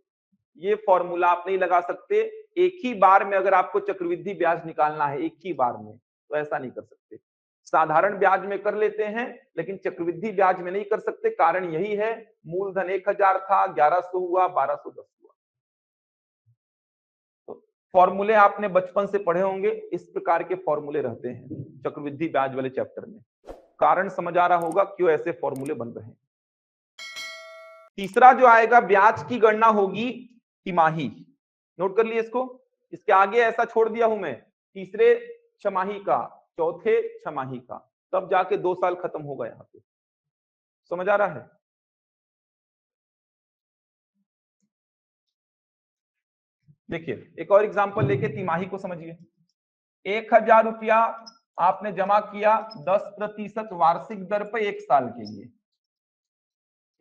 ये फॉर्मूला आप नहीं लगा सकते। एक ही बार में अगर आपको चक्रवृद्धि ब्याज निकालना है एक ही बार में तो ऐसा नहीं कर सकते। साधारण ब्याज में कर लेते हैं लेकिन चक्रवृद्धि ब्याज में नहीं कर सकते। कारण यही है, मूलधन 1000 था, 1100 हुआ, 1210 हुआ। तो फॉर्मूले आपने बचपन से पढ़े होंगे, इस प्रकार के फॉर्मूले रहते हैं चक्रवृद्धि ब्याज वाले चैप्टर में। कारण समझ आ रहा होगा क्यों ऐसे फॉर्मूले बन रहे हैं। तीसरा जो आएगा, ब्याज की गणना होगी तिमाही। नोट कर लिए इसको, इसके आगे ऐसा छोड़ दिया हूं मैं, तीसरे छमाही का, चौथे छमाही का, तब जाके 2 साल खत्म होगा। यहां पे समझ आ रहा है? देखिए एक और एग्जांपल लेके तिमाही को समझिए। 1000 रुपया आपने जमा किया 10% वार्षिक दर पर 1 साल के लिए,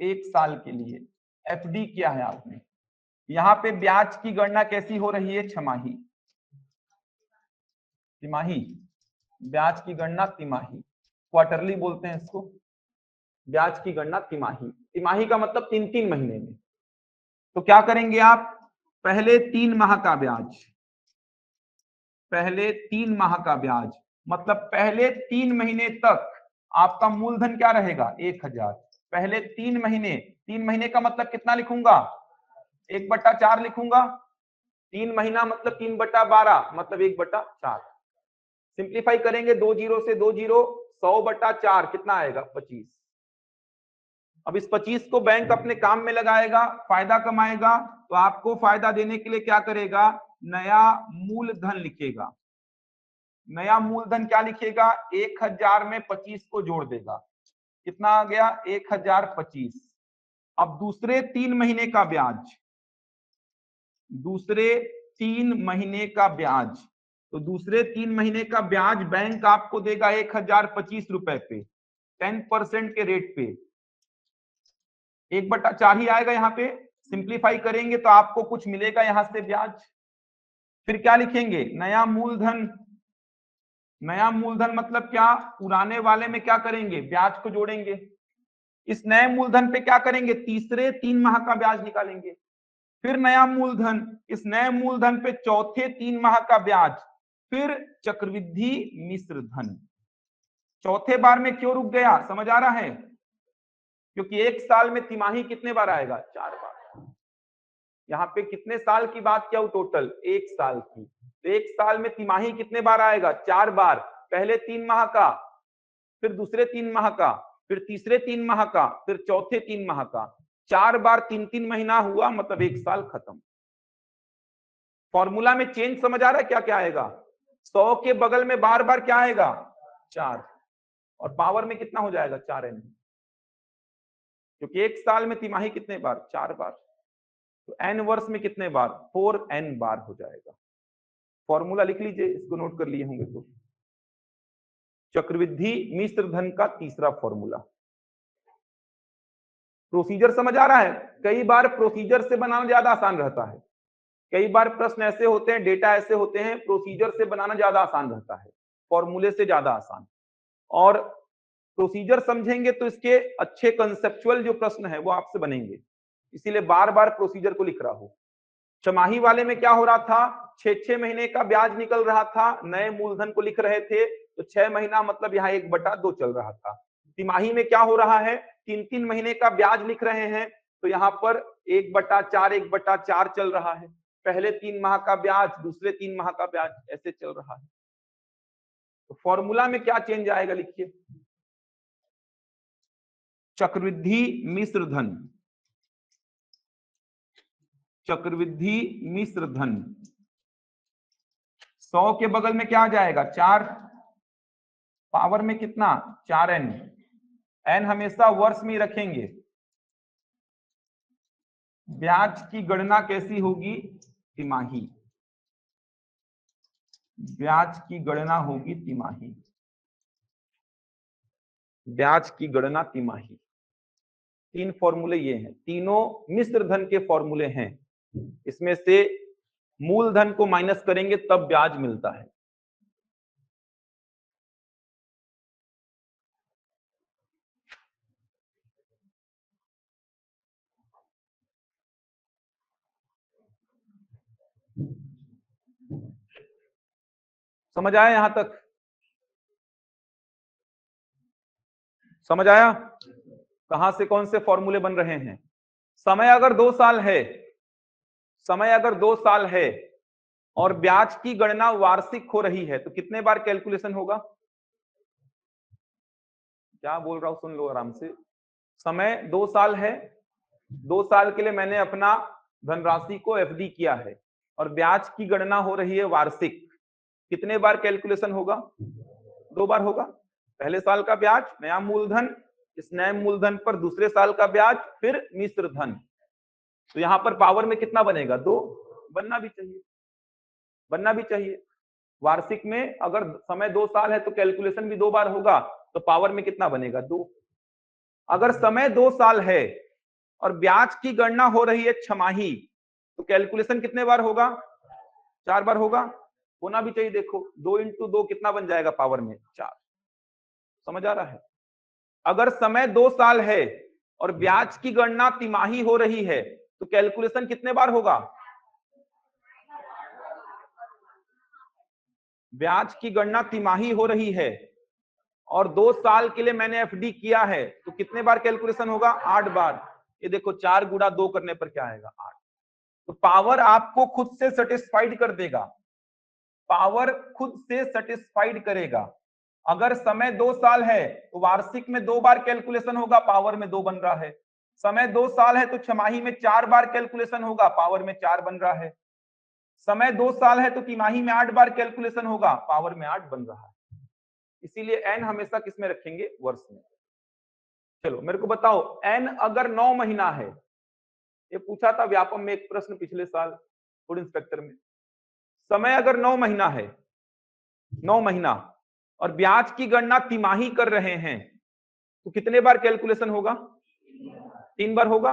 1 साल के लिए एफडी किया है आपने। यहाँ पे ब्याज की गणना कैसी हो रही है, छमाही, तिमाही, ब्याज की गणना तिमाही, क्वार्टरली बोलते हैं इसको। ब्याज की गणना तिमाही, तिमाही का मतलब 3 महीने में। तो क्या करेंगे आप, पहले 3 माह का ब्याज, पहले 3 माह का ब्याज मतलब पहले 3 महीने तक आपका मूलधन क्या रहेगा, 1000। पहले 3 महीने, 3 महीने का मतलब कितना लिखूंगा, 1/4 लिखूंगा। 3 महीना मतलब 3/12 मतलब 1/4। सिंप्लीफाई करेंगे 2 जीरो से 2 जीरो, 100/4 कितना आएगा, 25। अब इस 25 को बैंक अपने काम में लगाएगा, फायदा कमाएगा, तो आपको फायदा देने के लिए क्या करेगा, नया मूलधन लिखेगा। नया मूलधन क्या लिखेगा, 1000 में 25 को जोड़ देगा, कितना आ गया, 1025। अब दूसरे 3 महीने का ब्याज, दूसरे 3 महीने का ब्याज, तो दूसरे 3 महीने का ब्याज बैंक आपको देगा 1025 रुपए पे, 10% के रेट पे, 1/4 ही आएगा। यहाँ पे सिंप्लीफाई करेंगे तो आपको कुछ मिलेगा यहां से ब्याज। फिर क्या लिखेंगे, नया मूलधन। नया मूलधन मतलब क्या, पुराने वाले में क्या करेंगे, ब्याज को जोड़ेंगे। इस नए मूलधन पे क्या करेंगे, तीसरे 3 माह का ब्याज निकालेंगे। फिर नया मूलधन, इस नए मूलधन पे चौथे 3 माह का ब्याज, फिर चक्रवृद्धि मिश्र धन। चौथे बार में क्यों रुक गया, समझ आ रहा है? क्योंकि 1 साल में तिमाही कितने बार आएगा, 4 बार। यहाँ पे कितने साल की बात किया, टोटल 1 साल की। तो 1 साल में तिमाही कितने बार आएगा, 4 बार। पहले 3 माह का, फिर दूसरे 3 माह का, फिर तीसरे 3 माह का, फिर चौथे 3 माह का। 4 बार 3 महीना हुआ मतलब 1 साल खत्म। फॉर्मूला में चेंज समझ आ रहा है क्या क्या आएगा, 100 के बगल में बार बार क्या आएगा, 4, और पावर में कितना हो जाएगा, 4n, क्योंकि 1 साल में तिमाही कितने बार, 4 बार। तो n वर्ष में कितने बार, 4n बार हो जाएगा। फॉर्मूला लिख लीजिए, इसको नोट कर लिए होंगे तो। चक्रवृद्धि मिश्र धन का तीसरा फॉर्मूला, प्रोसीजर समझ आ रहा है? कई बार प्रोसीजर से बनाना ज्यादा आसान रहता है, कई बार प्रश्न ऐसे होते हैं, डेटा ऐसे होते हैं, प्रोसीजर से बनाना ज्यादा आसान रहता है, फॉर्मूले से ज्यादा आसान। और प्रोसीजर समझेंगे तो इसके अच्छे कंसेप्चुअल जो प्रश्न है वो आपसे बनेंगे, इसीलिए बार बार प्रोसीजर को लिख रहा हूं। छमाही वाले में क्या हो रहा था, 6 महीने का ब्याज निकल रहा था, नए मूलधन को लिख रहे थे, तो 6 महीना मतलब यहाँ 1/2 चल रहा था। तिमाही में क्या हो रहा है, 3 महीने का ब्याज लिख रहे हैं, तो यहाँ पर 1/4 चल रहा है। पहले 3 माह का ब्याज, दूसरे 3 माह का ब्याज, ऐसे चल रहा है। तो फॉर्मूला में क्या चेंज आएगा, लिखिए, चक्रवृद्धि मिश्र धन, चक्रवृद्धि मिश्र धन 100 के बगल में क्या आ जाएगा, 4, पावर में कितना, 4n, n हमेशा वर्ष में रखेंगे। ब्याज की गणना कैसी होगी, तिमाही, ब्याज की गणना होगी तिमाही, ब्याज की गणना तिमाही। 3 फॉर्मूले ये हैं, तीनों मिश्र धन के फॉर्मूले हैं, इसमें से मूलधन को माइनस करेंगे तब ब्याज मिलता है। समझ आया यहां तक, समझ आया? कहां से कौन से फॉर्मूले बन रहे हैं? समय अगर 2 साल है, समय अगर 2 साल है और ब्याज की गणना वार्षिक हो रही है, तो कितने बार कैलकुलेशन होगा? क्या बोल रहा हूं, सुन लो आराम से। समय 2 साल है, 2 साल के लिए मैंने अपना धनराशि को एफडी किया है और ब्याज की गणना हो रही है वार्षिक, कितने बार कैलकुलेशन होगा? 2 बार होगा। पहले साल का ब्याज, नया मूलधन, इस नए मूलधन पर दूसरे साल का ब्याज, फिर मिश्र धन। तो यहां पर पावर में कितना बनेगा, 2, बनना भी चाहिए, बनना भी चाहिए। वार्षिक में अगर समय 2 साल है तो कैलकुलेशन भी 2 बार होगा, तो पावर में कितना बनेगा, 2। अगर समय 2 साल है और ब्याज की गणना हो रही है छमाही, तो कैलकुलेशन कितने बार होगा, 4 बार होगा, होना भी चाहिए। देखो 2 × 2 कितना बन जाएगा पावर में, 4। समझ आ रहा है? अगर समय 2 साल है और ब्याज की गणना तिमाही हो रही है, तो कैलकुलेशन कितने बार होगा, ब्याज की गणना तिमाही हो रही है और 2 साल के लिए मैंने एफडी किया है, तो कितने बार कैलकुलेशन होगा, 8 बार। ये देखो 4 × 2 करने पर क्या आएगा, 8। तो पावर आपको खुद से सेटिस्फाइड कर देगा, पावर खुद से सेटिस्फाइड करेगा। अगर समय 2 साल है तो वार्षिक में 2 बार कैलकुलेशन होगा, पावर में 2 बन रहा है। समय 2 साल है तो छमाही में 4 बार कैलकुलेशन होगा, पावर में 4 बन रहा है। समय 2 साल है तो तिमाही में 8 बार कैलकुलेशन होगा, पावर में 8 बन रहा है। इसीलिए एन हमेशा किस में रखेंगे, वर्ष में। चलो मेरे को बताओ, एन अगर 9 महीना है, ये पूछा था व्यापम में एक प्रश्न पिछले साल फूड इंस्पेक्टर में। समय अगर 9 महीना है, 9 महीना, और ब्याज की गणना तिमाही कर रहे हैं, तो कितने बार कैलकुलेशन होगा, 3 बार होगा।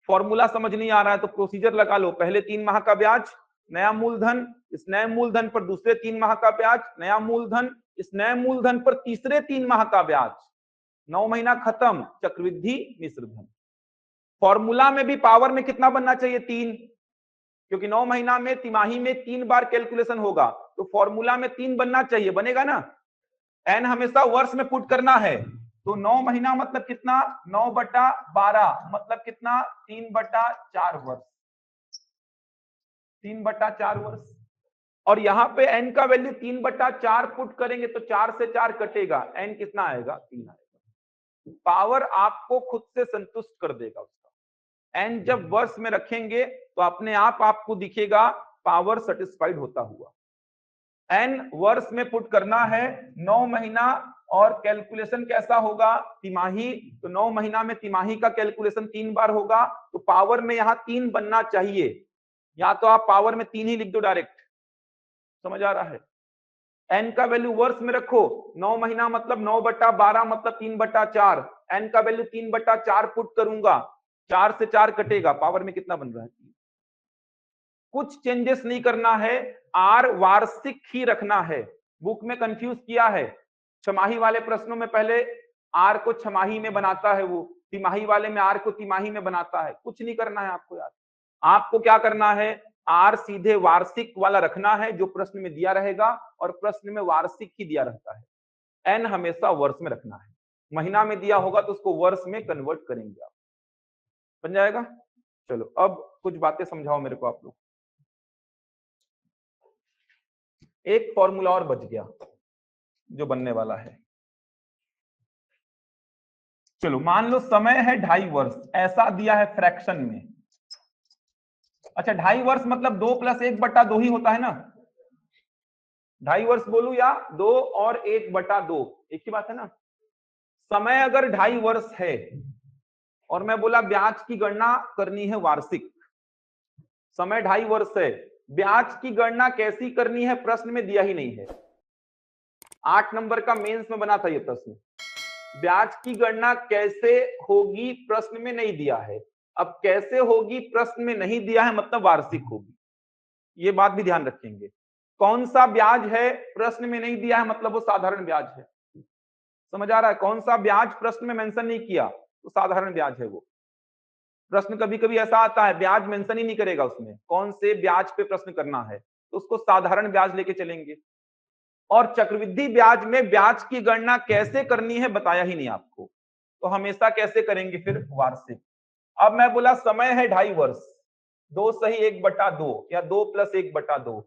फॉर्मूला समझ नहीं आ रहा है तो प्रोसीजर लगा लो, पहले 3 माह का ब्याज, नया मूलधन, इस नए मूलधन पर दूसरे 3 माह का ब्याज, नया मूलधन, इस नए मूलधन पर तीसरे 3 माह का ब्याज, 9 महीना खत्म, चक्रवृद्धि मिश्र धन। फॉर्मूला में भी पावर में कितना बनना चाहिए, 3, क्योंकि 9 महीना में तिमाही में 3 बार कैलकुलेशन होगा, तो फॉर्मूला में 3 बनना चाहिए, बनेगा ना। एन हमेशा वर्ष में पुट करना है, तो 9 महीना मतलब कितना, 9/12 मतलब कितना, 3/4 वर्ष, 3/4 वर्ष। और यहां पे एन का वैल्यू 3/4 पुट करेंगे तो 4 से 4 कटेगा, एन कितना आएगा, 3 आएगा। पावर आपको खुद से संतुष्ट कर देगा उसका। एन जब वर्ष में रखेंगे तो अपने आप आपको दिखेगा पावर सेटिस्फाइड होता हुआ। एन वर्ष में पुट करना है, 9 महीना, और कैलकुलेशन कैसा होगा, तिमाही, तो 9 महीना में तिमाही का कैलकुलेशन 3 बार होगा, तो पावर में यहां 3 बनना चाहिए, या तो आप पावर में 3 ही लिख दो डायरेक्ट। समझ आ रहा है? एन का वैल्यू वर्ष में रखो, 9 महीना मतलब 9/12 मतलब 3/4, n का वैल्यू 3/4 पुट करूंगा, 4 से 4 कटेगा, पावर में कितना बन रहा है? कुछ चेंजेस नहीं करना है, आर वार्षिक ही रखना है। बुक में कंफ्यूज किया है, छमाही वाले प्रश्नों में पहले आर को छमाही में बनाता है वो, तिमाही वाले में आर को तिमाही में बनाता है। कुछ नहीं करना है आपको यार, आपको क्या करना है, आर सीधे वार्षिक वाला रखना है जो प्रश्न में दिया रहेगा, और प्रश्न में वार्षिक ही दिया रहता है। एन हमेशा वर्ष में रखना है, महीना में दिया होगा तो उसको वर्ष में कन्वर्ट करेंगे आप, बन जाएगा। चलो अब कुछ बातें समझाओ मेरे को आप लोग। एक फॉर्मूला और बच गया जो बनने वाला है। चलो मान लो समय है 2.5 वर्ष, ऐसा दिया है फ्रैक्शन में। अच्छा 2.5 वर्ष मतलब 2 + 1/2 ही होता है ना, 2.5 वर्ष बोलू या 2 और 1/2 एक ही बात है ना। समय अगर 2.5 वर्ष है और मैं बोला ब्याज की गणना करनी है वार्षिक, समय 2.5 वर्ष है, ब्याज की गणना कैसी करनी है प्रश्न में दिया ही नहीं है। 8 नंबर का मेंस में बना था ये प्रश्न, ब्याज की गणना कैसे होगी प्रश्न में नहीं दिया है। अब कैसे होगी प्रश्न में नहीं दिया है मतलब वार्षिक होगी, ये बात भी ध्यान रखेंगे। कौन सा ब्याज है प्रश्न में नहीं दिया है मतलब वो साधारण ब्याज है, समझ आ रहा है। कौन सा ब्याज प्रश्न में मेंशन नहीं किया तो साधारण ब्याज है वो। प्रश्न कभी कभी ऐसा आता है ब्याज मेंशन ही नहीं करेगा उसमें, कौन से ब्याज पे प्रश्न करना है तो उसको साधारण ब्याज लेके चलेंगे। और चक्रवृद्धि ब्याज में ब्याज की गणना कैसे करनी है बताया ही नहीं आपको, तो हमेशा कैसे करेंगे फिर, वार्षिक। अब मैं बोला समय है 2.5 वर्ष, 2 सही 1/2 या 2 + 1/2,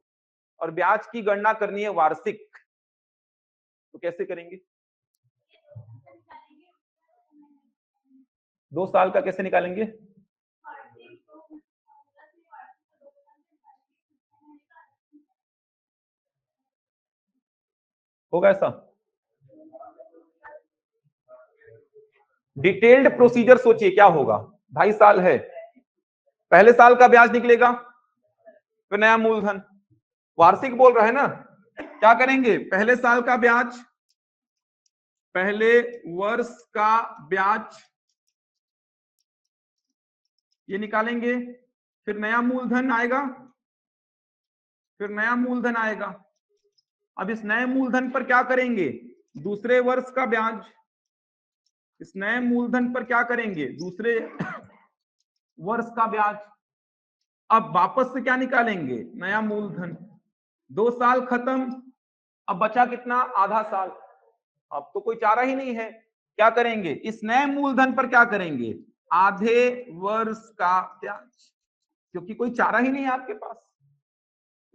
और ब्याज की गणना करनी है वार्षिक, तो कैसे करेंगे? 2 साल का कैसे निकालेंगे? होगा ऐसा? डिटेल्ड प्रोसीजर सोचिए क्या होगा। 2.5 साल है, पहले साल का ब्याज निकलेगा, फिर नया मूलधन, वार्षिक बोल रहे हैं ना। क्या करेंगे, पहले साल का ब्याज, पहले वर्ष का ब्याज ये निकालेंगे, फिर नया मूलधन आएगा, फिर नया मूलधन आएगा। अब इस नए मूलधन पर क्या करेंगे, दूसरे वर्ष का ब्याज, इस नए मूलधन पर क्या करेंगे, दूसरे वर्ष का ब्याज। अब वापस से क्या निकालेंगे, नया मूलधन। 2 साल खत्म, अब बचा कितना, आधा साल। अब तो कोई चारा ही नहीं है, क्या करेंगे, इस नए मूलधन पर क्या करेंगे, आधे वर्ष का ब्याज, क्योंकि कोई चारा ही नहीं है आपके पास।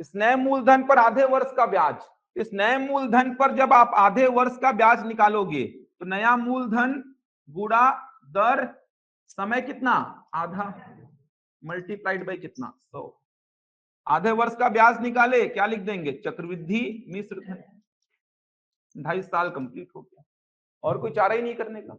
इस नए मूलधन पर आधे वर्ष का ब्याज, इस नए मूलधन पर जब आप आधे वर्ष का ब्याज निकालोगे तो नया मूलधन गुणा दर समय कितना, आधा, मल्टीप्लाइड बाय कितना, 100। आधे वर्ष का ब्याज निकाले, क्या लिख देंगे, चक्रवृद्धि मिश्र धन। 2.5 साल कंप्लीट हो गया, और कोई चारा ही नहीं करने का।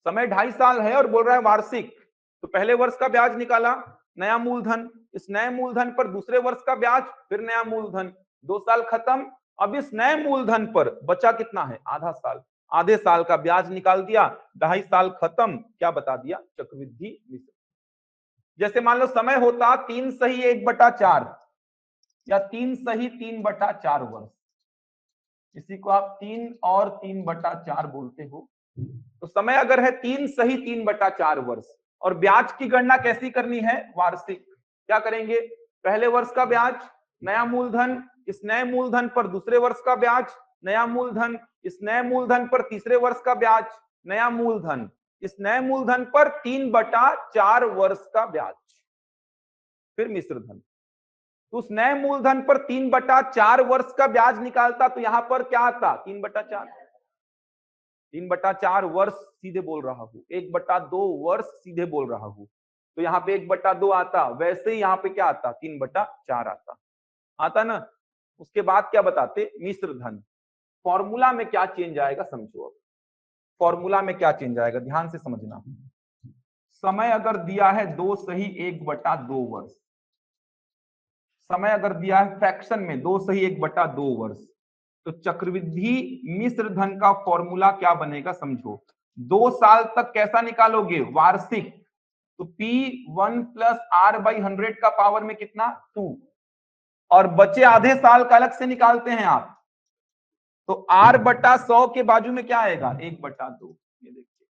समय 2.5 साल है और बोल रहा है वार्षिक, तो पहले वर्ष का ब्याज निकाला, नया मूलधन, इस नए मूलधन पर दूसरे वर्ष का ब्याज, फिर नया मूलधन, 2 साल खत्म। अब इस नए मूलधन पर बचा कितना है, आधा साल, आधे साल का ब्याज निकाल दिया, 2.5 साल खत्म, क्या बता दिया, चक्रवृद्धि मिश्र। जैसे मान लो समय होता 3 सही 1/4 या 3 सही 3/4 वर्ष, इसी को आप 3 और 3/4 बोलते हो। तो समय अगर है 3 सही 3/4 वर्ष, और ब्याज की गणना कैसी करनी है, वार्षिक। क्या करेंगे, पहले वर्ष का ब्याज, नया मूलधन, इस नए मूलधन पर दूसरे वर्ष का ब्याज, नया मूलधन, इस नए मूलधन पर तीसरे वर्ष का ब्याज, नया मूलधन, इस नए मूलधन पर 3/4 वर्ष का ब्याज, फिर मिश्र धन। तो उस नए मूलधन पर 3/4 वर्ष का ब्याज निकालता तो यहां पर क्या आता, 3/4, 3/4 वर्ष सीधे बोल रहा हूं, 1/2 वर्ष सीधे बोल रहा हूं, तो यहाँ पे 1/2 आता, वैसे ही यहाँ पे क्या आता, 3/4 आता, आता ना। उसके बाद क्या बताते, मिश्र धन। फॉर्मूला में क्या चेंज आएगा समझो। अब फॉर्मूला में क्या चेंज आएगा, ध्यान से समझना। समय अगर दिया है 2 सही 1/2 वर्ष, समय अगर दिया है फ्रैक्शन में 2 सही 1/2 वर्ष, तो चक्रवृद्धि मिश्र धन का फॉर्मूला क्या बनेगा समझो, 2 साल तक कैसा निकालोगे, वार्षिक। तो P1 प्लस R/100 का पावर में कितना, 2, और बचे आधे साल का अलग से निकालते हैं आप, तो R/100 के बाजू में क्या आएगा, 1/2। ये देखिए,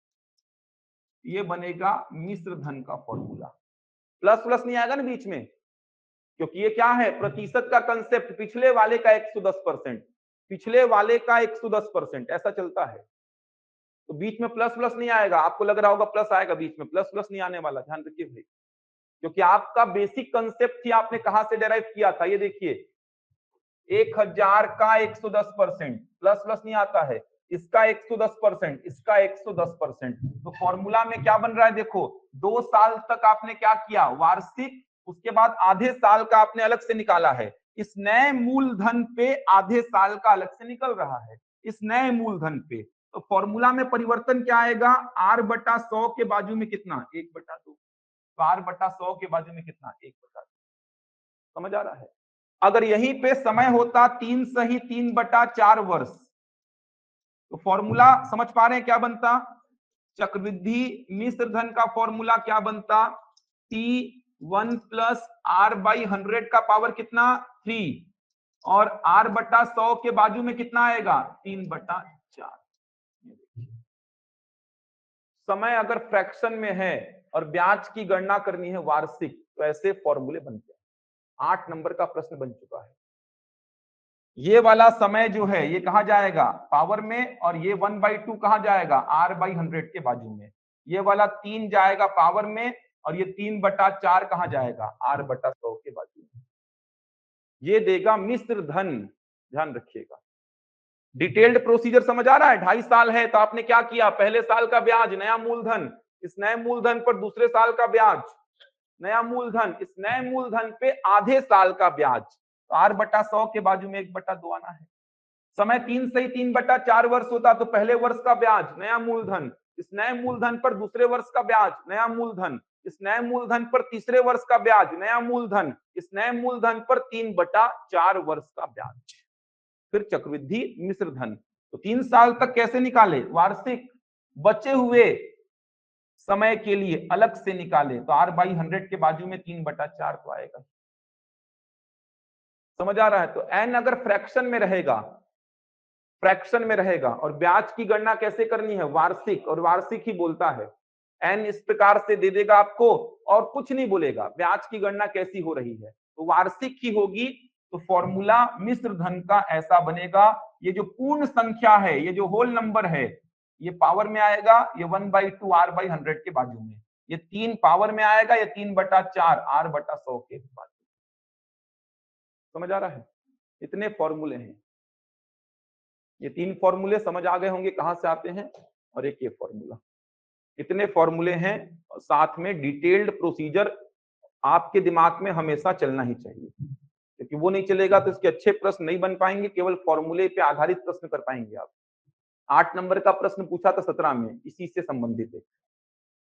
ये बनेगा मिश्र धन का फॉर्मूला। प्लस प्लस नहीं आएगा ना बीच में, क्योंकि ये क्या है, प्रतिशत का कंसेप्ट, पिछले वाले का 110%, पिछले वाले का 110%, ऐसा चलता है। तो बीच में प्लस प्लस नहीं आएगा, आपको लग रहा होगा प्लस आएगा, बीच में प्लस प्लस नहीं आने वाला, ध्यान रखिए भाई, क्योंकि आपका बेसिक कंसेप्ट ही आपने कहां से डेराइव किया था, ये देखिए 1000 का 110%, प्लस प्लस नहीं आता है, इसका 110%, इसका 110%, तो फॉर्मूला में क्या बन रहा है, देखो 2 साल तक आपने क्या किया, वार्षिक, उसके बाद आधे साल का आपने अलग से निकाला है, इस नए मूलधन पे आधे साल का अलग से निकल रहा है, इस नए मूलधन पे, तो फॉर्मूला में परिवर्तन क्या आएगा, R/100 के बाजू में कितना, 1/2, तो R/100 के बाजू में कितना, 1/2। समझ आ रहा है। अगर यहीं पे समय होता 3 सही 3/4 वर्ष, तो फॉर्मूला समझ पा रहे हैं क्या बनता, चक्रवृद्धि मिश्र धन का फॉर्मूला क्या बनता, T1 प्लस R/100 का पावर कितना, 3, और R/100 के बाजू में कितना आएगा, 3/4। समय अगर फ्रैक्शन में है और ब्याज की गणना करनी है वार्षिक, तो ऐसे फॉर्मूले बनते हैं। 8 नंबर का प्रश्न बन चुका है। ये वाला समय जो है ये कहा जाएगा, पावर में, और ये 1/2 कहा जाएगा, R/100 के बाजू में। ये वाला 3 जाएगा पावर में, और ये 3/4 कहा जाएगा, R/100 के बाजू में। ये देगा मिश्र धन, ध्यान रखिएगा। डिटेल्ड प्रोसीजर समझ आ रहा है। 2.5 साल है तो आपने क्या किया, पहले साल का ब्याज नया मूलधन, इस नए मूलधन पर दूसरे साल का ब्याज नया मूलधन, इस नए मूलधन पे आधे साल का ब्याज, तो R/100 के बाजू में 1/2 आना है। समय 3 से 3/4 वर्ष होता तो पहले वर्ष का ब्याज नया मूलधन, इस नए मूलधन पर दूसरे वर्ष का ब्याज नया मूलधन, इस नए मूलधन पर तीसरे वर्ष का ब्याज नया मूलधन, इस नए मूलधन पर 3/4 वर्ष का ब्याज, फिर चक्रवृद्धि मिश्र धन। तो 3 साल तक कैसे निकाले, वार्षिक, बचे हुए समय के लिए अलग से निकाले, तो R/100 के बाजू में 3/4 तो आएगा। समझ आ रहा है। तो n अगर फ्रैक्शन में रहेगा, फ्रैक्शन में रहेगा, और ब्याज की गणना कैसे करनी है, वार्षिक, और वार्षिक ही बोलता है, n इस प्रकार से दे देगा आपको और कुछ नहीं बोलेगा, ब्याज की गणना कैसी हो रही है, तो वार्षिक ही होगी। तो फॉर्मूला मिश्र धन का ऐसा बनेगा, ये जो पूर्ण संख्या है, ये जो होल नंबर है, ये पावर में आएगा, ये 1/2 R/100 के बाजू में, ये 3 पावर में आएगा, ये 3/4 R/100 के बाजू। समझ आ रहा है। इतने फॉर्मूले हैं, ये 3 फॉर्मूले समझ आ गए होंगे कहां से आते हैं, और एक ये फॉर्मूला, इतने फॉर्मूले हैं, और साथ में डिटेल्ड प्रोसीजर आपके दिमाग में हमेशा चलना ही चाहिए, क्योंकि वो नहीं चलेगा तो इसके अच्छे प्रश्न नहीं बन पाएंगे, केवल फॉर्मूले पे आधारित प्रश्न कर पाएंगे आप। 8 नंबर का प्रश्न पूछा था 17 में, इसी से संबंधित है,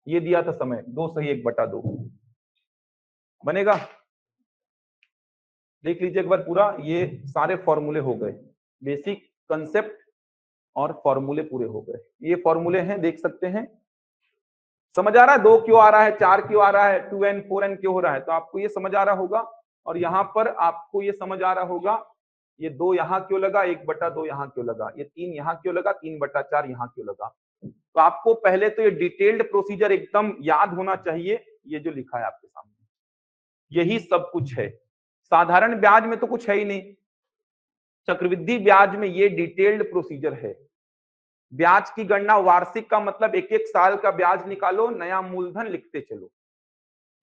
ये दिया था समय 2 सही 1/2 बनेगा। देख लीजिए एक बार पूरा, ये सारे फॉर्मूले हो गए, बेसिक कंसेप्ट और फॉर्मूले पूरे हो गए। ये फॉर्मूले हैं, देख सकते हैं। समझ आ रहा है, 2 क्यों आ रहा है, 4 क्यों आ रहा है, 2n 4n क्यों हो रहा है, तो आपको ये समझ आ रहा होगा। और यहाँ पर आपको ये समझ आ रहा होगा, ये 2 यहाँ क्यों लगा, 1/2 यहाँ क्यों लगा, ये 3 यहाँ क्यों लगा, 3/4 यहाँ क्यों लगा। तो आपको पहले तो ये डिटेल्ड प्रोसीजर एकदम याद होना चाहिए, ये जो लिखा है आपके सामने, यही सब कुछ है। साधारण ब्याज में तो कुछ है ही नहीं, चक्रवृद्धि ब्याज में ये डिटेल्ड प्रोसीजर है। ब्याज की गणना वार्षिक का मतलब 1-1 साल का ब्याज निकालो, नया मूलधन लिखते चलो।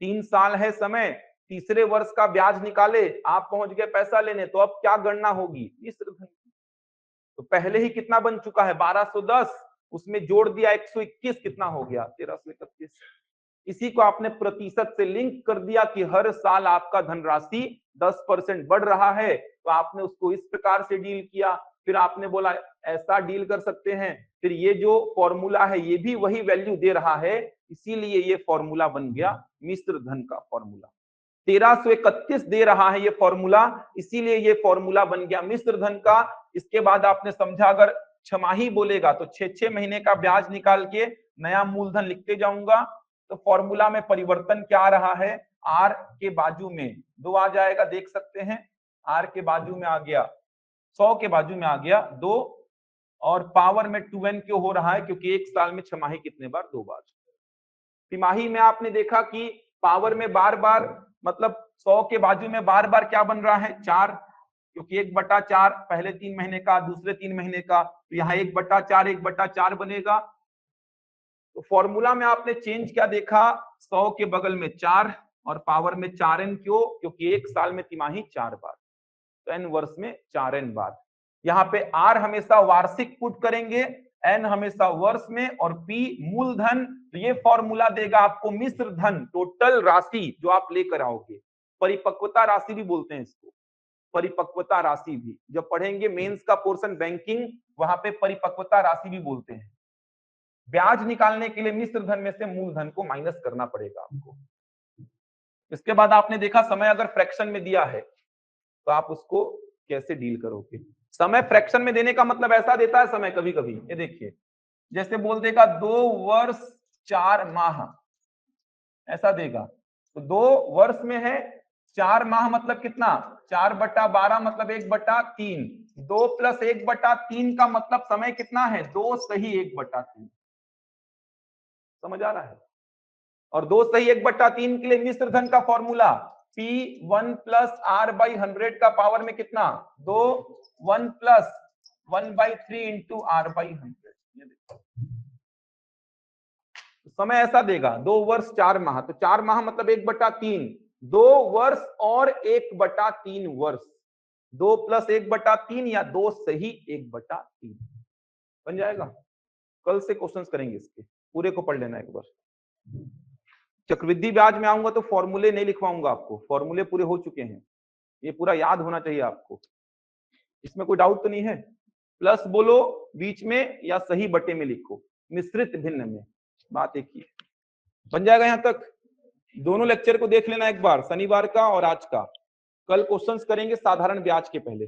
3 साल है समय, तीसरे वर्ष का ब्याज निकाले, आप पहुंच गए पैसा लेने, तो अब क्या गणना होगी, मिश्र धन की। तो पहले ही कितना बन चुका है, 1210, उसमें जोड़ दिया 121, कितना हो गया, 1331। इसी को आपने प्रतिशत से लिंक कर दिया कि हर साल आपका धनराशि 10% बढ़ रहा है, तो आपने उसको इस प्रकार से डील किया। फिर आपने बोला ऐसा डील कर सकते हैं, फिर ये जो फॉर्मूला है ये भी वही वैल्यू दे रहा है, इसीलिए ये फॉर्मूला बन गया मिश्र धन का फॉर्मूला। 1331 दे रहा है ये फॉर्मूला, इसीलिए ये फॉर्मूला बन गया मिश्र धन का। इसके बाद आपने समझा, अगर छमाही बोलेगा तो 6 महीने का ब्याज निकाल के नया मूलधन लिखते जाऊंगा। तो फॉर्मूला में परिवर्तन क्या आ रहा है, आर के बाजू में 2 आ जाएगा, देख सकते हैं आर के बाजू में आ गया 100 के बाजू में आ गया 2, और पावर में 2n क्यों हो रहा है, क्योंकि एक साल में छमाही कितने बार, 2 बार। तिमाही में आपने देखा कि पावर में बार बार मतलब 100 के बाजू में बार बार क्या बन रहा है 4, क्योंकि 1/4 पहले 3 महीने का दूसरे 3 महीने का, तो यहाँ 1/4 बनेगा। तो फॉर्मूला में आपने चेंज क्या देखा, 100 के बगल में 4 और पावर में 4n क्यों, क्योंकि एक साल में तिमाही 4 बार, तो n वर्ष में 4n बार। यहाँ पे r हमेशा वार्षिक पुट करेंगे, n हमेशा वर्ष में, और p मूलधन। तो ये फॉर्मूला देगा आपको मिश्र धन, टोटल राशि जो आप लेकर आओगे, परिपक्वता राशि भी बोलते हैं इसको, परिपक्वता राशि भी जब पढ़ेंगे मेंस का पोर्शन बैंकिंग, वहां पे परिपक्वता राशि भी बोलते हैं। ब्याज निकालने के लिए मिश्र धन में से मूलधन को माइनस करना पड़ेगा आपको। इसके बाद आपने देखा समय अगर फ्रैक्शन में दिया है तो आप उसको कैसे डील करोगे। समय फ्रैक्शन में देने का मतलब ऐसा देता है समय, कभी कभी ये देखिए जैसे बोल देगा 2 वर्ष 4 माह, ऐसा देगा। तो 2 वर्ष में है, 4 माह मतलब कितना, 4/12 मतलब 1/3, 2 + 1/3 का मतलब समय कितना है, 2 सही 1/3। समझ आ रहा है। और 2 सही 1/3 के लिए मिश्र धन का फॉर्मूला P1 + R/100 का पावर में कितना 2, 1 + 1/3 × R/100। समय ऐसा देगा 2 वर्ष 4 माह, तो 4 माह मतलब 1/3, 2 वर्ष और 1/3 वर्ष, 2 + 1/3 या 2 सही 1/3 बन जाएगा। कल से क्वेश्चंस करेंगे इसके, पूरे को पढ़ लेना एक बार। चक्रवृद्धि ब्याज में आऊंगा तो फॉर्मूले नहीं लिखवाऊंगा आपको, फॉर्मूले पूरे हो चुके हैं, ये पूरा याद होना चाहिए आपको, इसमें कोई डाउट तो नहीं है। प्लस बोलो बीच में या सही बटे में लिखो, मिश्रित भिन्न में, बात एक ही है। बन जाएगा यहां तक। दोनों लेक्चर को देख लेना एक बार, शनिवार का और आज का। कल क्वेश्चंस करेंगे साधारण ब्याज के पहले।